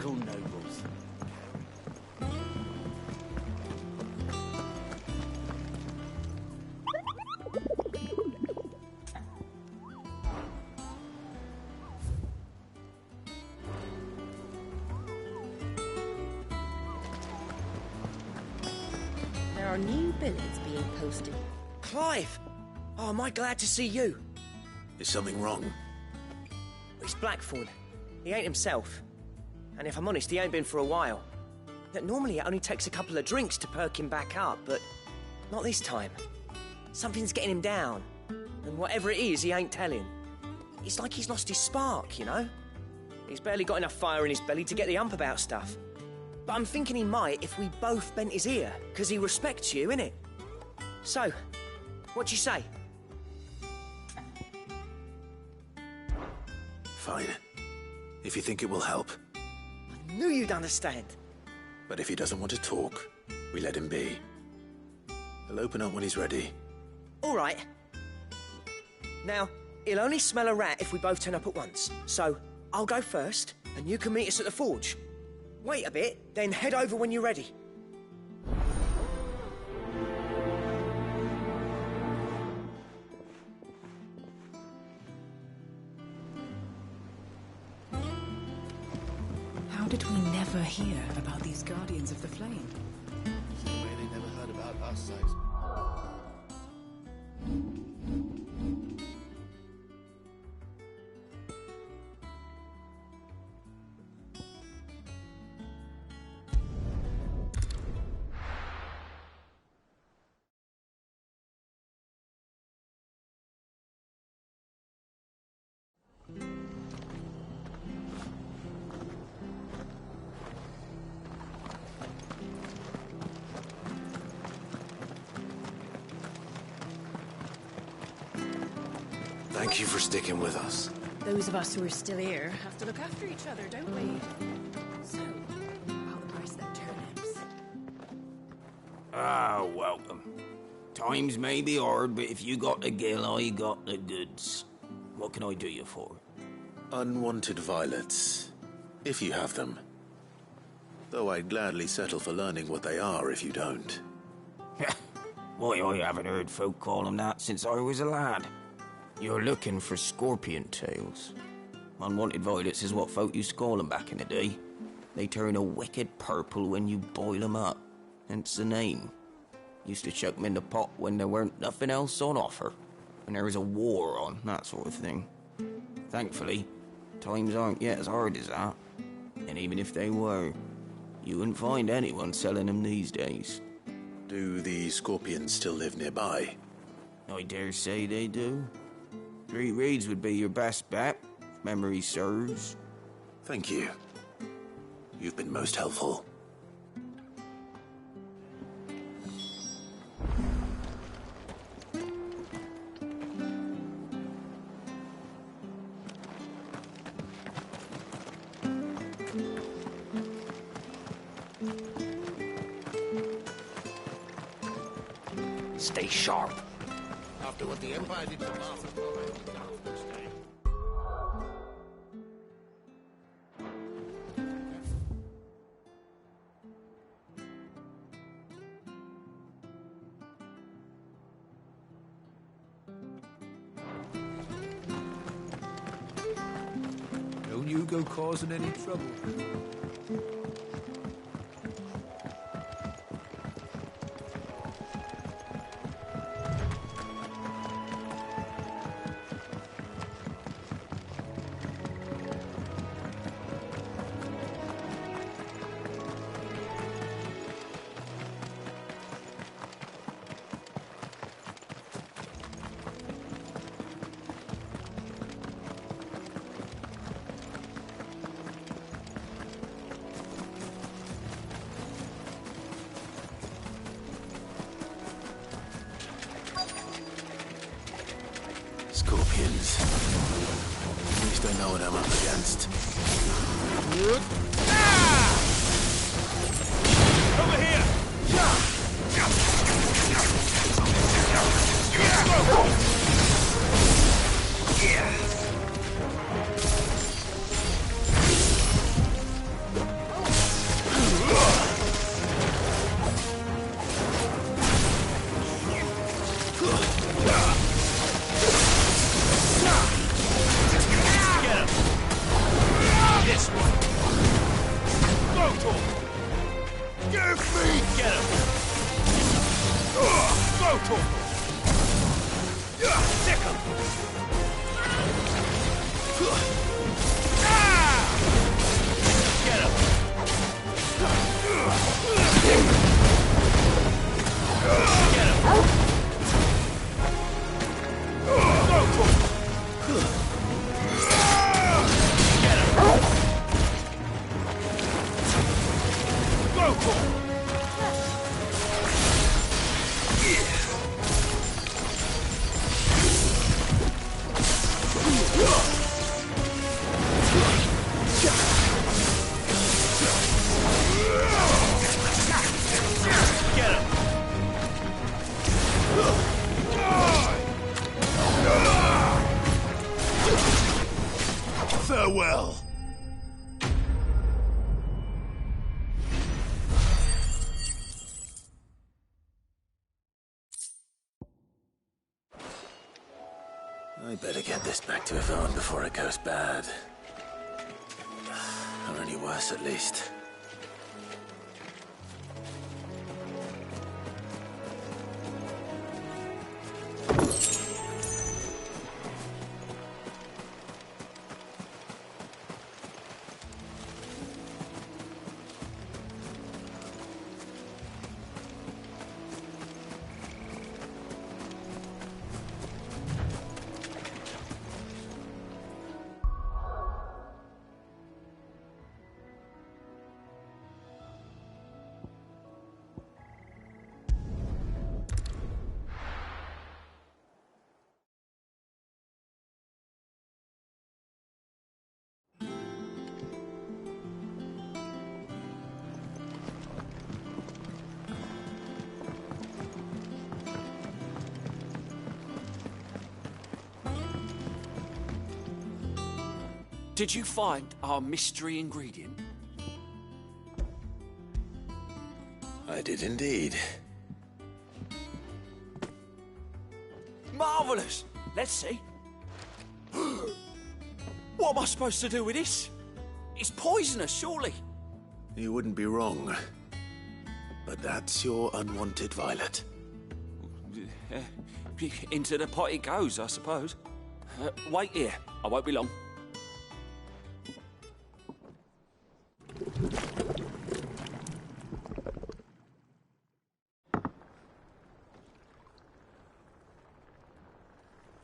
Speaker 14: Typical nobles.
Speaker 21: There are new billets being posted.
Speaker 22: Clive! Oh, am I glad to see you?
Speaker 2: Is something wrong?
Speaker 22: It's Blackthorn. He ain't himself. And if I'm honest, he ain't been for a while. Normally it only takes a couple of drinks to perk him back up, but not this time. Something's getting him down. And whatever it is, he ain't telling. It's like he's lost his spark, you know? He's barely got enough fire in his belly to get the ump about stuff. But I'm thinking he might if we both bent his ear, because he respects you, innit? So, what you say?
Speaker 2: Fine. If you think it will help.
Speaker 22: I knew you'd understand.
Speaker 2: But if he doesn't want to talk, we let him be. He'll open up when he's ready.
Speaker 22: All right. Now, he'll only smell a rat if we both turn up at once. So, I'll go first, and you can meet us at the forge. Wait a bit, then head over when you're ready.
Speaker 3: How did we never hear about these Guardians of the Flame?
Speaker 15: Same way they never heard about us, Sykes.
Speaker 2: Thank you for sticking with us.
Speaker 3: Those of us who are still here have to look after each other, don't we? So, how the price of them turnips?
Speaker 23: Ah, welcome. Times may be hard, but if you got the gill, I got the goods. What can I do you for?
Speaker 2: Unwanted violets, if you have them. Though I'd gladly settle for learning what they are if you don't.
Speaker 23: Why, I haven't heard folk call them that since I was a lad. You're looking for scorpion tails. Unwanted violets is what folk used to call them back in the day. They turn a wicked purple when you boil them up. Hence the name. Used to chuck them in the pot when there weren't nothing else on offer. When there was a war on, that sort of thing. Thankfully, times aren't yet as hard as that. And even if they were, you wouldn't find anyone selling them these days.
Speaker 2: Do the scorpions still live nearby?
Speaker 23: I dare say they do. 3 Reeds would be your best bet, if memory serves.
Speaker 2: Thank you. You've been most helpful.
Speaker 23: Stay sharp.
Speaker 15: After what the Empire did to Martha,
Speaker 5: Don't you go causing any trouble.
Speaker 2: Scorpions. At least I know what I'm up against.
Speaker 5: Over here! Stick 'em! Get him! Get him! Go for it! Get him! Go for it! Get him!
Speaker 15: Farewell.
Speaker 2: I better get this back to Yvonne before it goes bad. Or any worse, at least.
Speaker 13: Did you find our mystery ingredient?
Speaker 2: I did indeed.
Speaker 13: Marvellous! Let's see. What am I supposed to do with this? It's poisonous, surely.
Speaker 2: You wouldn't be wrong. But that's your unwanted violet.
Speaker 13: Into the pot it goes, I suppose. Wait here. I won't be long.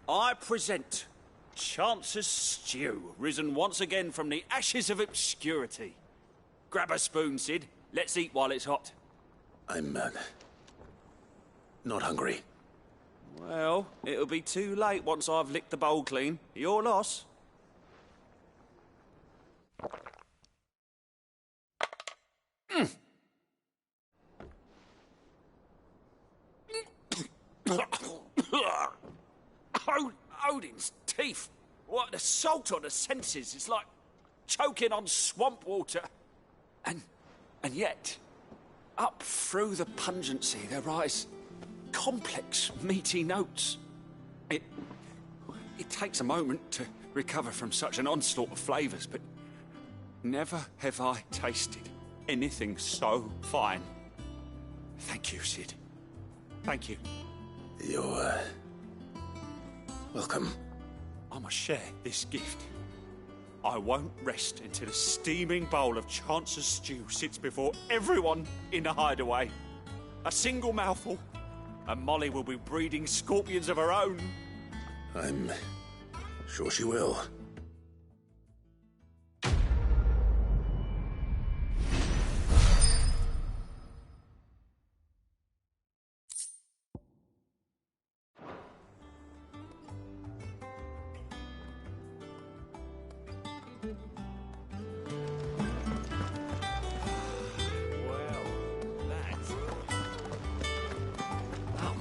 Speaker 13: I present Chance's Stew, risen once again from the ashes of obscurity. Grab a spoon, Sid. Let's eat while it's hot.
Speaker 2: I'm, not hungry.
Speaker 13: Well, it'll be too late once I've licked the bowl clean. Your loss. Odin's teeth. What, the salt on the senses. It's like choking on swamp water. And yet, up through the pungency, there rise complex, meaty notes. It takes a moment to recover from such an onslaught of flavours, but never have I tasted anything so fine. Thank you, Sid. Thank you.
Speaker 2: You're, welcome.
Speaker 13: I must share this gift. I won't rest until a steaming bowl of Chance's stew sits before everyone in the hideaway. A single mouthful, and Molly will be breeding scorpions of her own.
Speaker 2: I'm sure she will.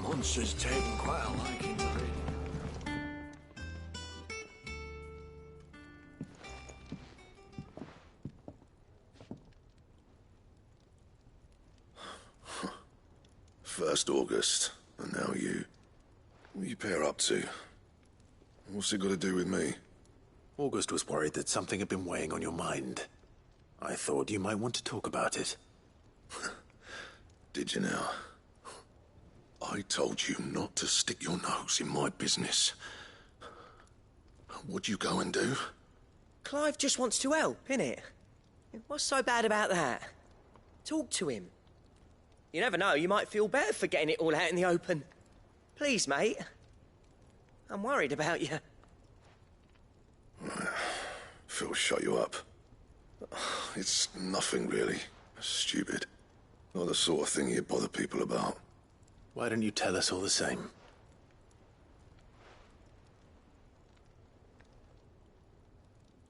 Speaker 5: Monster's taken quite a liking to reading.
Speaker 8: First August, and now you. What are you pair up to? What's it got to do with me?
Speaker 2: August was worried that something had been weighing on your mind. I thought you might want to talk about it.
Speaker 8: Did you now? I told you not to stick your nose in my business. What'd you go and do?
Speaker 22: Clive just wants to help, innit? What's so bad about that? Talk to him. You never know, you might feel better for getting it all out in the open. Please, mate. I'm worried about you.
Speaker 8: Phil shut you up. It's nothing, really. Stupid. Not the sort of thing you bother people about.
Speaker 2: Why don't you tell us all the same?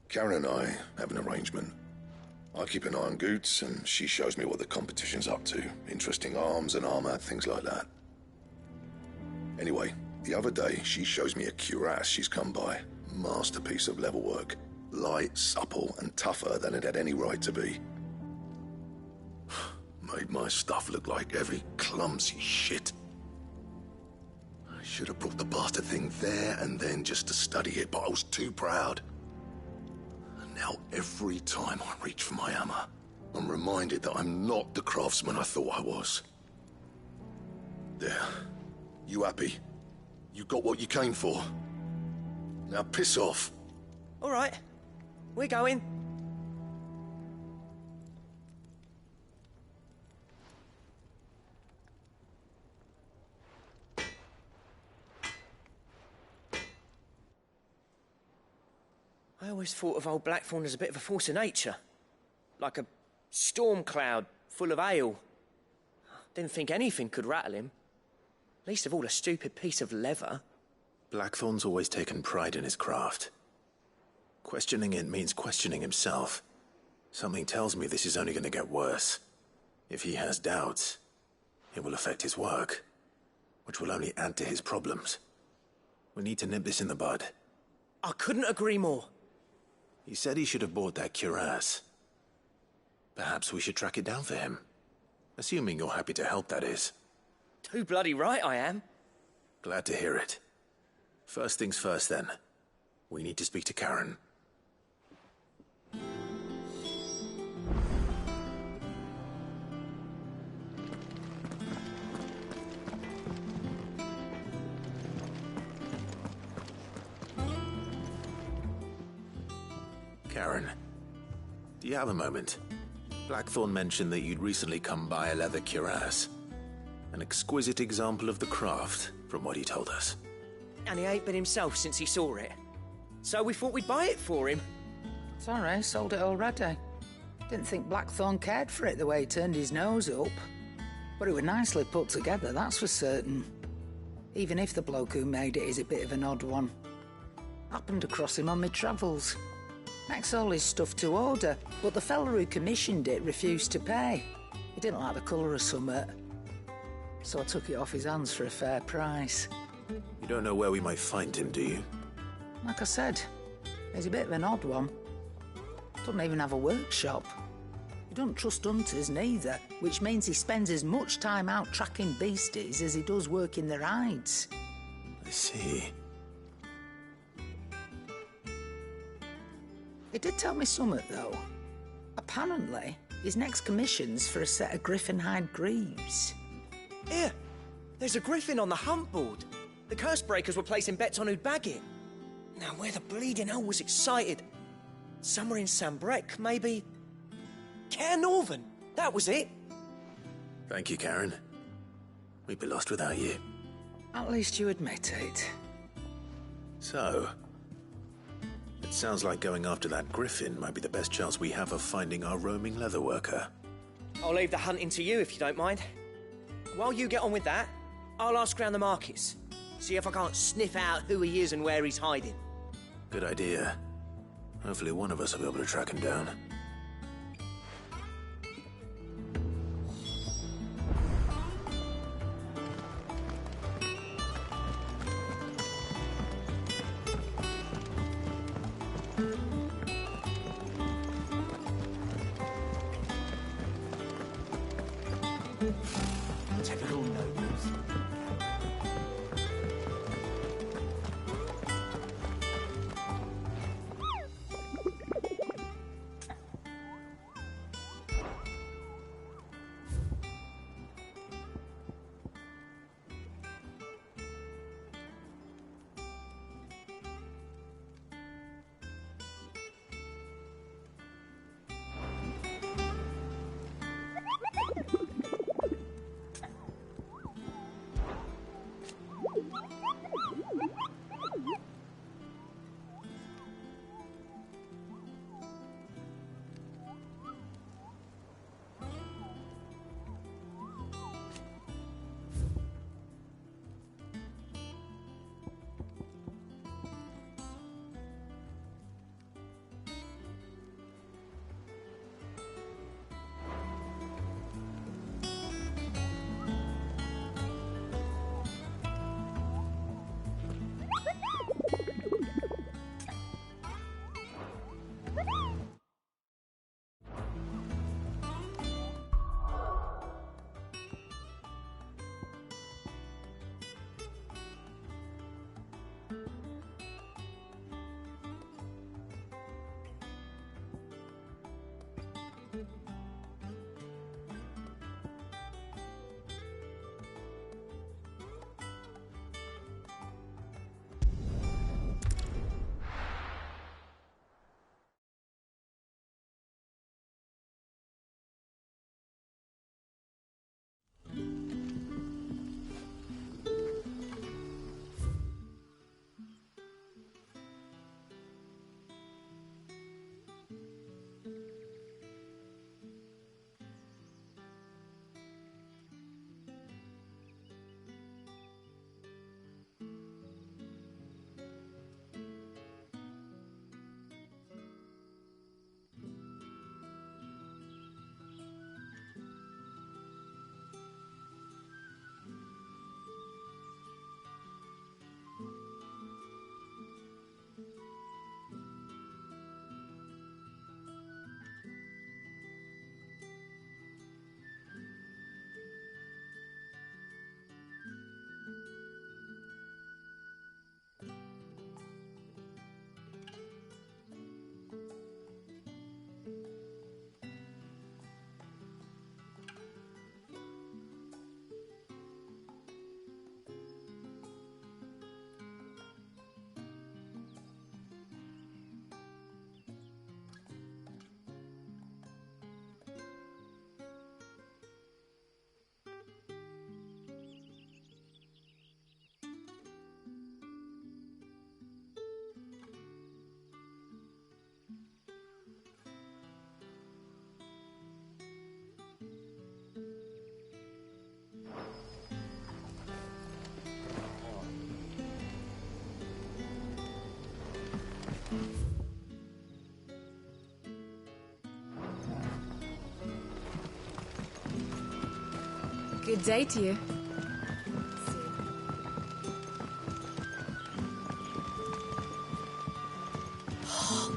Speaker 8: Karen and I have an arrangement. I keep an eye on Goots, and she shows me what the competition's up to. Interesting arms and armor, things like that. Anyway, the other day, she shows me a cuirass she's come by. Masterpiece of level work. Light, supple, and tougher than it had any right to be. Made my stuff look like heavy, clumsy shit. I should have brought the bastard thing there and then just to study it, but I was too proud. And now every time I reach for my hammer, I'm reminded that I'm not the craftsman I thought I was. There. You happy? You got what you came for. Now piss off.
Speaker 22: All right. We're going. I always thought of old Blackthorn as a bit of a force of nature. Like a storm cloud full of hail. Didn't think anything could rattle him. Least of all a stupid piece of leather.
Speaker 2: Blackthorn's always taken pride in his craft. Questioning it means questioning himself. Something tells me this is only going to get worse. If he has doubts, it will affect his work, which will only add to his problems. We need to nip this in the bud.
Speaker 22: I couldn't agree more.
Speaker 2: He said he should have bought that cuirass. Perhaps we should track it down for him. Assuming you're happy to help, that is.
Speaker 22: Too bloody right I am.
Speaker 2: Glad to hear it. First things first, then. We need to speak to Karen. Karen, do you have a moment? Blackthorn mentioned that you'd recently come by a leather cuirass. An exquisite example of the craft, from what he told us.
Speaker 22: And he ain't been himself since he saw it. So we thought we'd buy it for him.
Speaker 3: Sorry, sold it already. Didn't think Blackthorn cared for it the way he turned his nose up. But it was nicely put together, that's for certain. Even if the bloke who made it is a bit of an odd one. Happened across him on my travels. Makes all his stuff to order, but the fella who commissioned it refused to pay. He didn't like the colour of summit. So I took it off his hands for a fair price.
Speaker 2: You don't know where we might find him, do you?
Speaker 3: Like I said, he's a bit of an odd one. Doesn't even have a workshop. He doesn't trust hunters neither, which means he spends as much time out tracking beasties as he does working their hides.
Speaker 2: I see.
Speaker 3: He did tell me something, though. Apparently, his next commission's for a set of griffin hide greaves.
Speaker 22: Here, there's a griffin on the hunt board. The curse breakers were placing bets on who'd bag it. Now, where the bleeding hell was excited? Somewhere in Sambrec, maybe? Care Northern, that was it.
Speaker 2: Thank you, Karen. We'd be lost without you.
Speaker 3: At least you admit it.
Speaker 2: So, it sounds like going after that griffin might be the best chance we have of finding our roaming leatherworker.
Speaker 22: I'll leave the hunting to you if you don't mind. While you get on with that, I'll ask around the markets. See if I can't sniff out who he is and where he's hiding.
Speaker 2: Good idea. Hopefully one of us will be able to track him down.
Speaker 22: Typical nobles.
Speaker 4: Good day to you.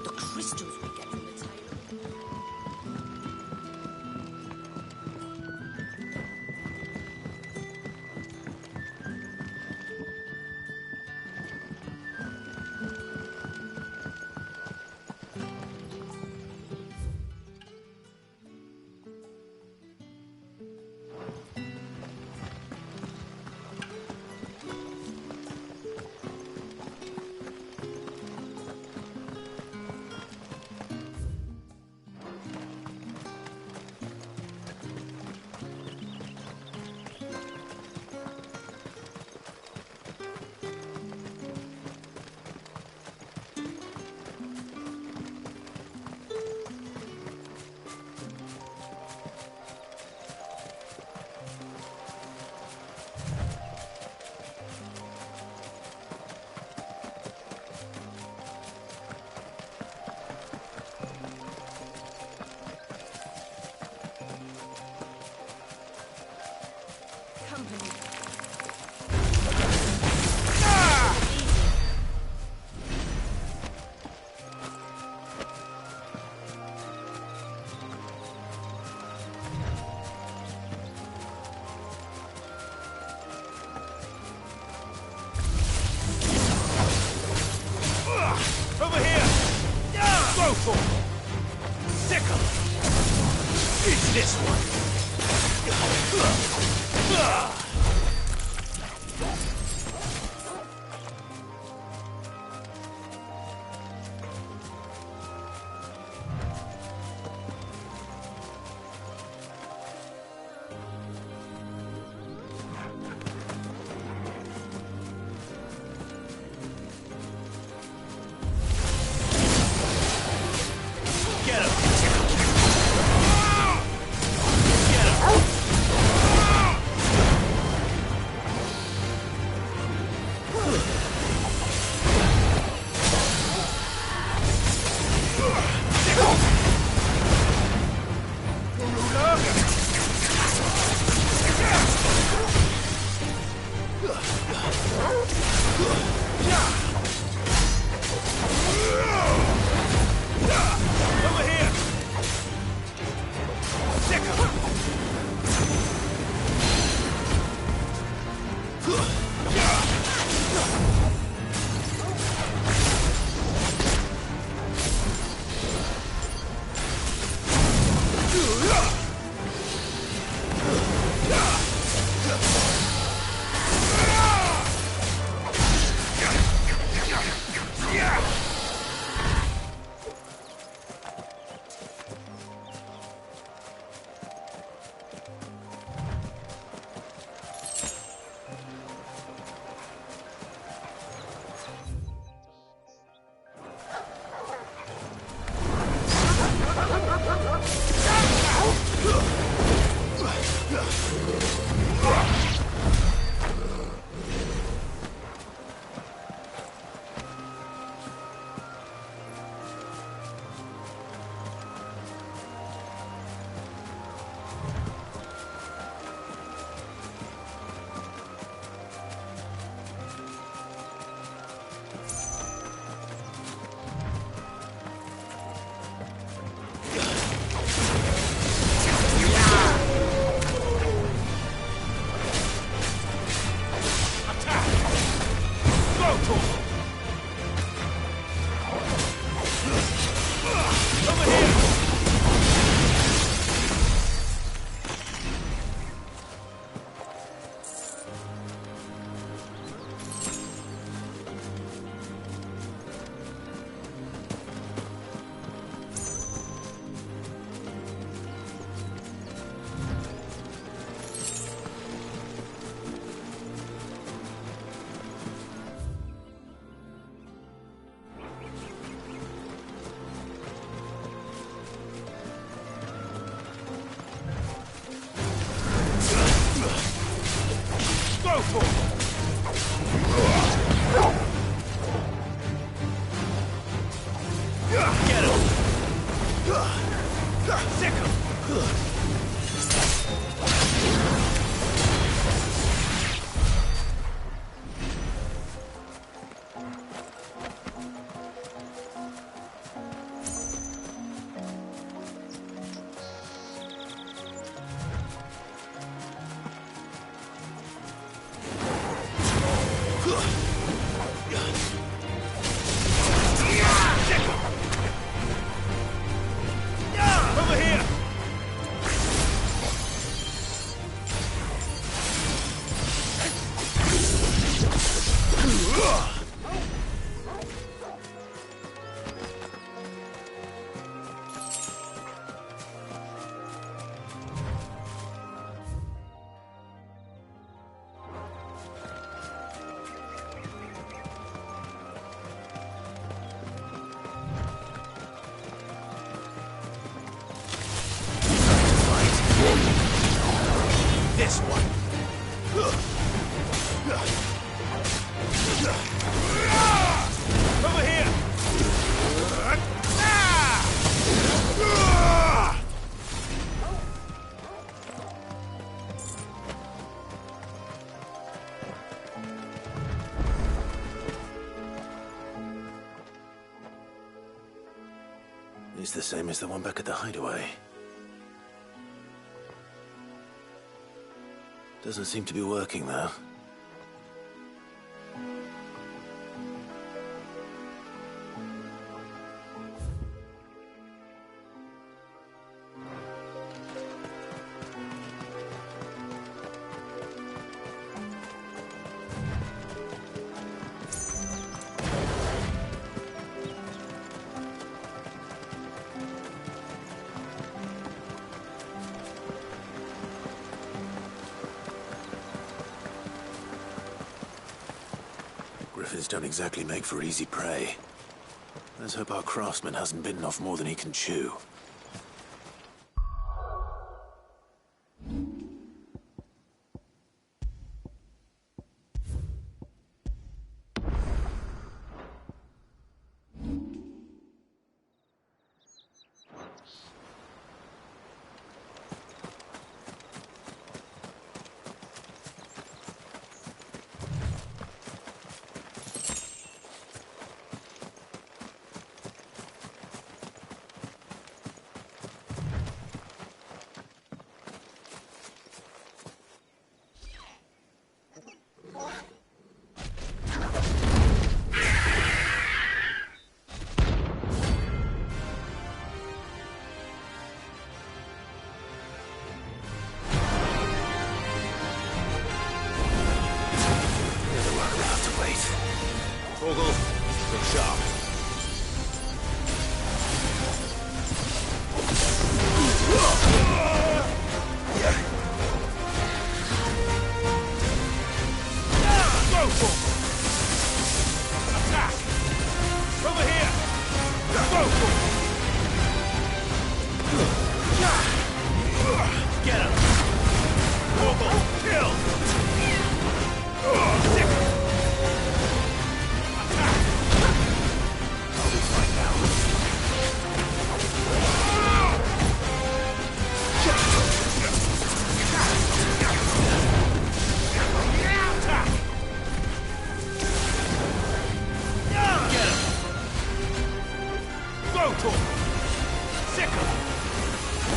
Speaker 21: The crystals we get from the tailor.
Speaker 5: Over here! Go for it! Sickle! It's this one! Over here! This one. Over here.
Speaker 2: It's the same as the one back at the hideaway. Doesn't seem to be working, though. Griffins don't exactly make for easy prey. Let's hope our craftsman hasn't bitten off more than he can chew.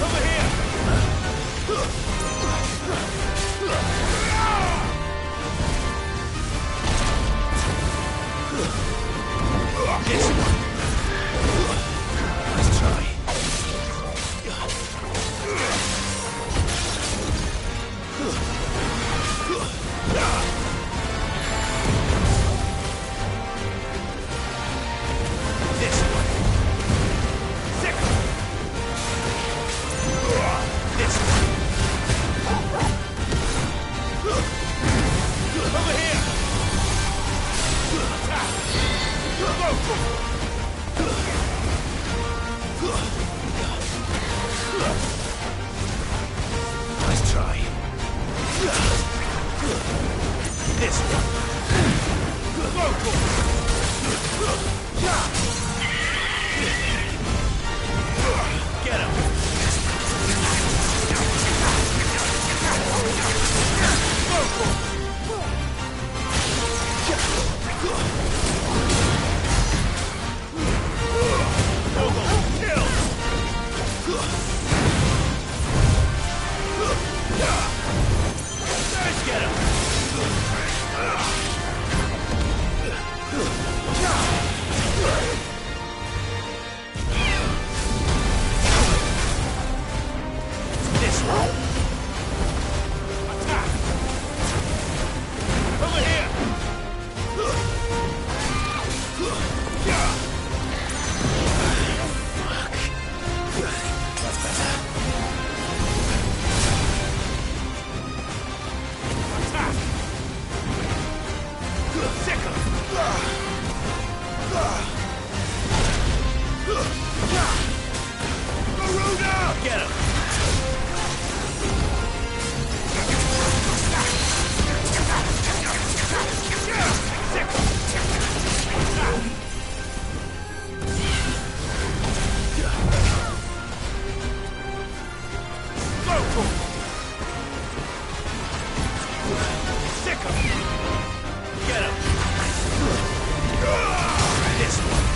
Speaker 5: Over here!
Speaker 13: Get him! Sick him! Get him! This one!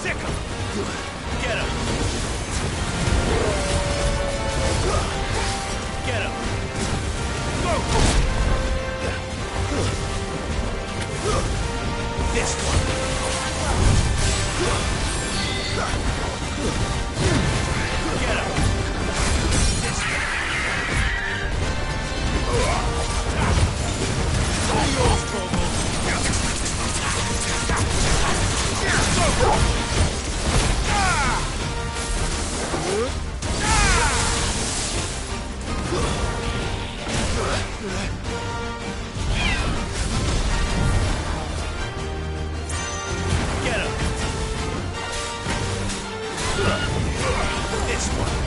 Speaker 13: Sick him! Get him! Get him! Go! This one! Get him! This one! All yours, Torgal! Go! Get him! This one!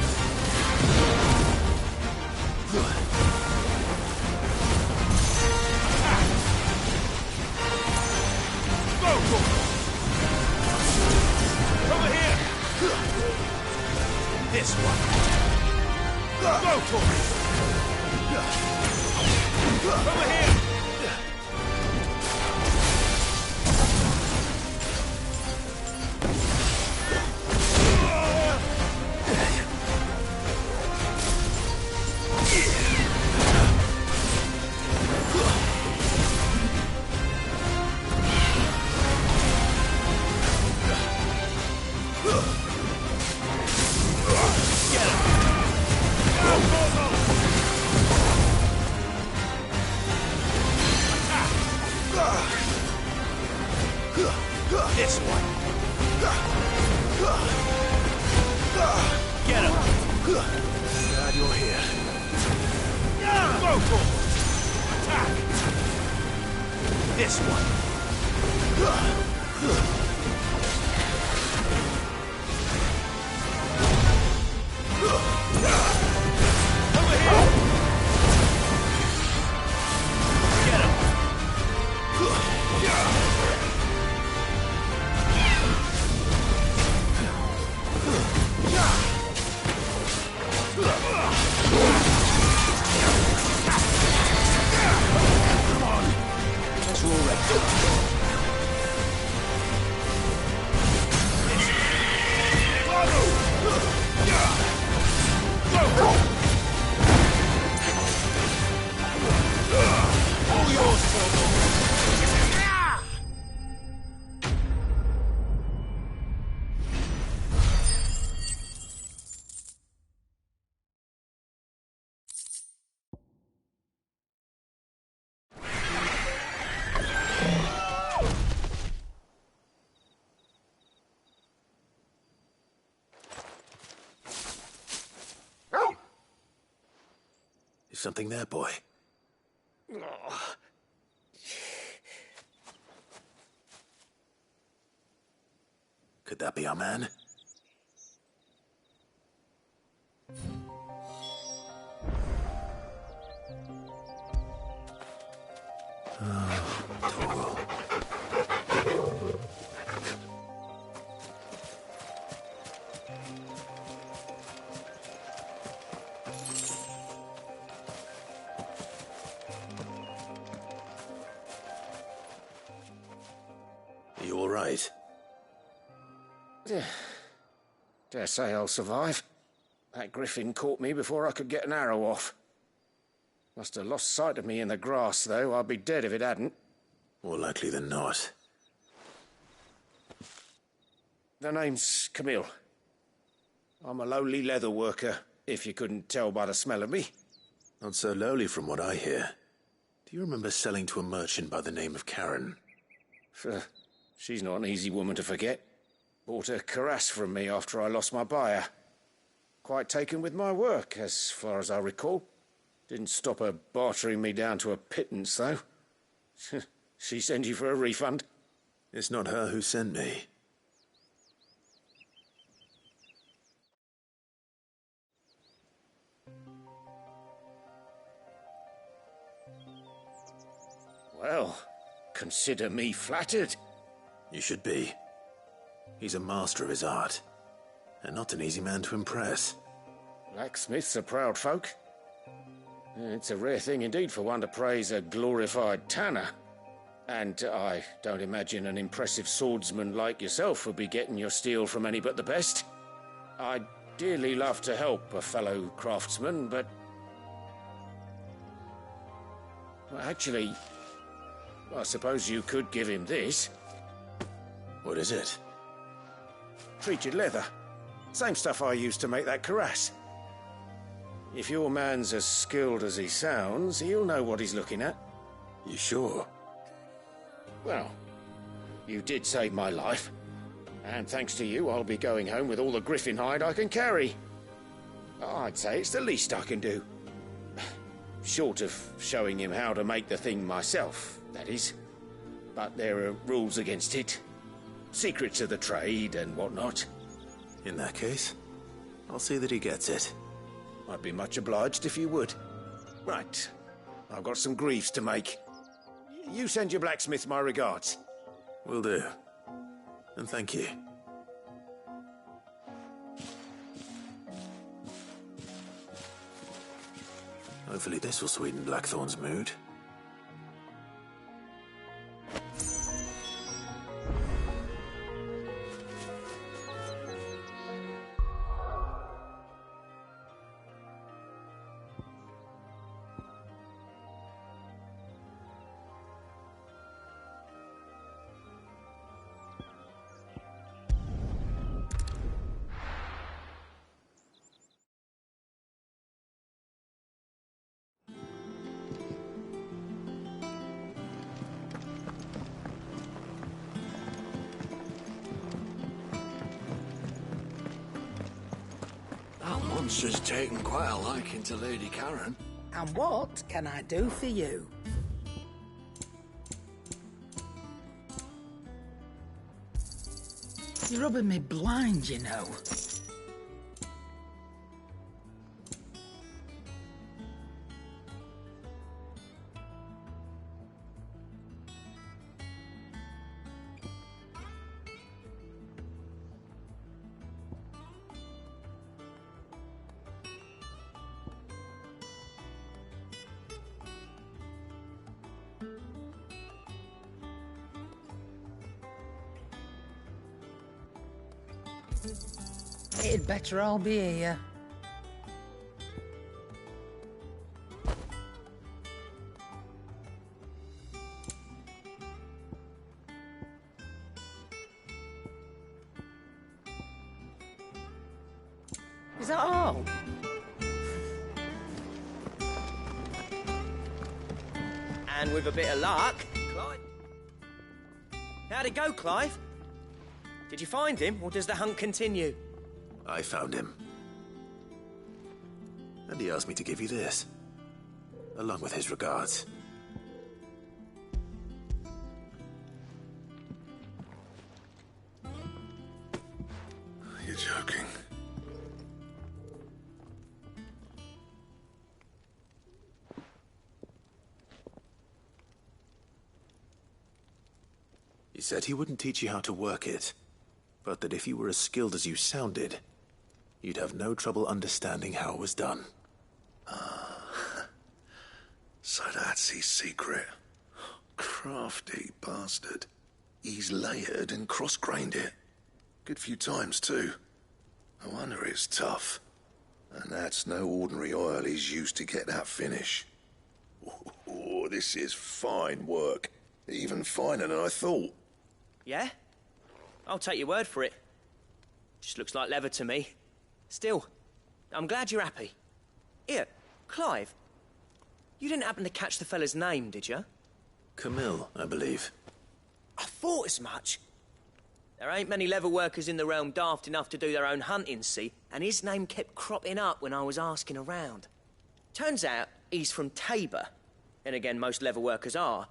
Speaker 13: Go! Over here! This one! Go, Torgal! Over here! Get him! Go, Torgal! This one. Get him.
Speaker 15: Glad you're here.
Speaker 13: Go for it. Attack. This one. Over here. Get him.
Speaker 15: Come on. Let's roll right.
Speaker 13: All yours, Torgal.
Speaker 15: Is something there, boy? Could that be our man? Torgal. You all right?
Speaker 18: Dare say I'll survive. That griffin caught me before I could get an arrow off. Must have lost sight of me in the grass, though. I'd be dead if it hadn't.
Speaker 15: More likely than not.
Speaker 18: The name's Camille. I'm a lowly leather worker, if you couldn't tell by the smell of me.
Speaker 15: Not so lowly from what I hear. Do you remember selling to a merchant by the name of Karen?
Speaker 18: She's not an easy woman to forget. Bought a cuirass from me after I lost my buyer. Quite taken with my work, as far as I recall. Didn't stop her bartering me down to a pittance, though. She sent you for a refund?
Speaker 2: It's not her who sent me.
Speaker 18: Well, consider me flattered.
Speaker 2: You should be. He's a master of his art, and not an easy man to impress.
Speaker 18: Blacksmiths are proud folk. It's a rare thing indeed for one to praise a glorified tanner. And I don't imagine an impressive swordsman like yourself would be getting your steel from any but the best. I'd dearly love to help a fellow craftsman, but... Well, actually, I suppose you could give him this.
Speaker 2: What is it?
Speaker 18: Treated leather. Same stuff I used to make that cuirass. If your man's as skilled as he sounds, he'll know what he's looking at.
Speaker 2: You sure?
Speaker 18: Well, you did save my life. And thanks to you, I'll be going home with all the griffin hide I can carry. I'd say it's the least I can do. Short of showing him how to make the thing myself, that is. But there are rules against it. Secrets of the trade and whatnot.
Speaker 2: In that case, I'll see that he gets it.
Speaker 18: I'd be much obliged if you would. Right. I've got some greaves to make. You send your blacksmith my regards.
Speaker 2: Will do. And thank you. Hopefully this will sweeten Blackthorn's mood.
Speaker 5: Monster's taken quite a liking to Lady Karen.
Speaker 3: And what can I do for you? You're rubbing me blind, you know. It'd better all be here. Is that all?
Speaker 22: And with a bit of luck, Clive. How'd it go, Clive? Did you find him, or does the hunt continue?
Speaker 2: I found him. And he asked me to give you this, along with his regards.
Speaker 8: You're joking.
Speaker 2: He said he wouldn't teach you how to work it, but that if you were as skilled as you sounded, you'd have no trouble understanding how it was done.
Speaker 8: So that's his secret. Crafty bastard. He's layered and cross-grained it. Good few times, too. No wonder it's tough. And that's no ordinary oil he's used to get that finish. Oh, this is fine work. Even finer than I thought.
Speaker 22: Yeah? I'll take your word for it. Just looks like leather to me. Still, I'm glad you're happy. Here, Clive. You didn't happen to catch the fella's name, did you?
Speaker 2: Camille, I believe.
Speaker 22: I thought as much. There ain't many leather workers in the realm daft enough to do their own hunting, see? And his name kept cropping up when I was asking around. Turns out, he's from Tabor. And again, most leather workers are.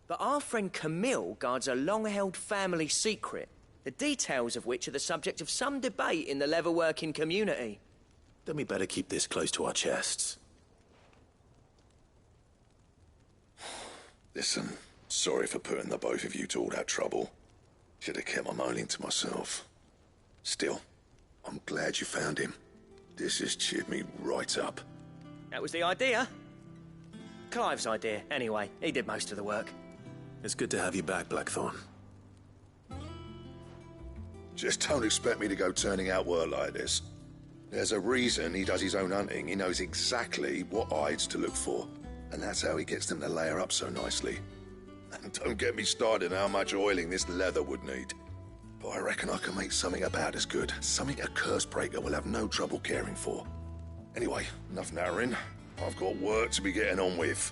Speaker 22: But our friend Camille guards a long-held family secret, the details of which are the subject of some debate in the leather-working community.
Speaker 2: Then we better keep this close to our chests.
Speaker 8: Listen, sorry for putting the both of you to all that trouble. Should have kept my moaning to myself. Still, I'm glad you found him. This has cheered me right up.
Speaker 22: That was the idea. Clive's idea, anyway. He did most of the work.
Speaker 2: It's good to have you back, Blackthorn.
Speaker 8: Just don't expect me to go turning out work like this. There's a reason he does his own hunting. He knows exactly what hides to look for. And that's how he gets them to layer up so nicely. And don't get me started on how much oiling this leather would need. But I reckon I can make something about as good. Something a curse breaker will have no trouble caring for. Anyway, enough narrowing. I've got work to be getting on with.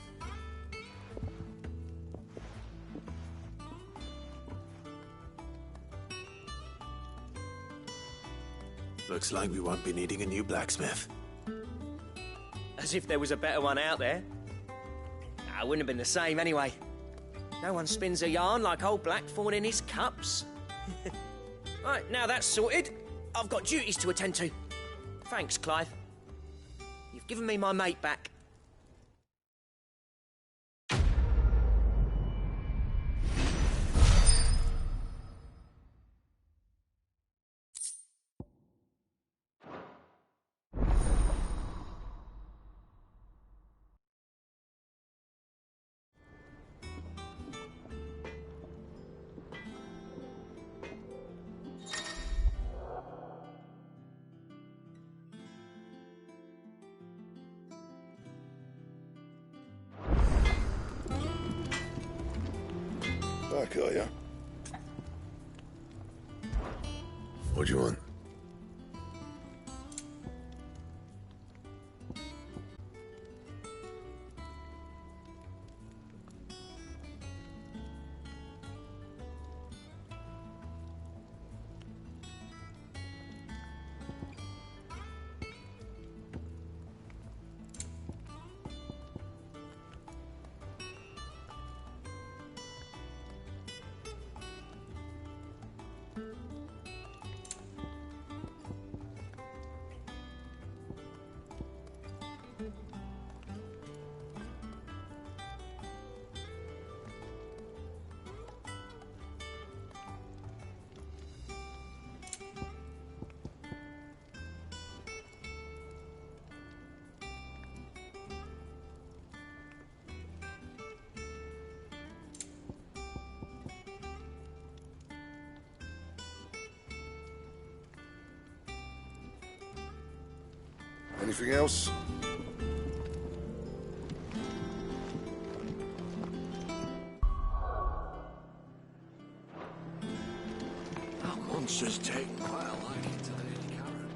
Speaker 2: Looks like we won't be needing a new blacksmith.
Speaker 22: As if there was a better one out there. Nah, it wouldn't have been the same anyway. No one spins a yarn like old Blackthorn in his cups. Right, now that's sorted, I've got duties to attend to. Thanks, Clive. You've given me my mate back.
Speaker 8: Back, are ya? What do you want? Anything else?
Speaker 5: That monster's taken quite a liking to Lady Karen.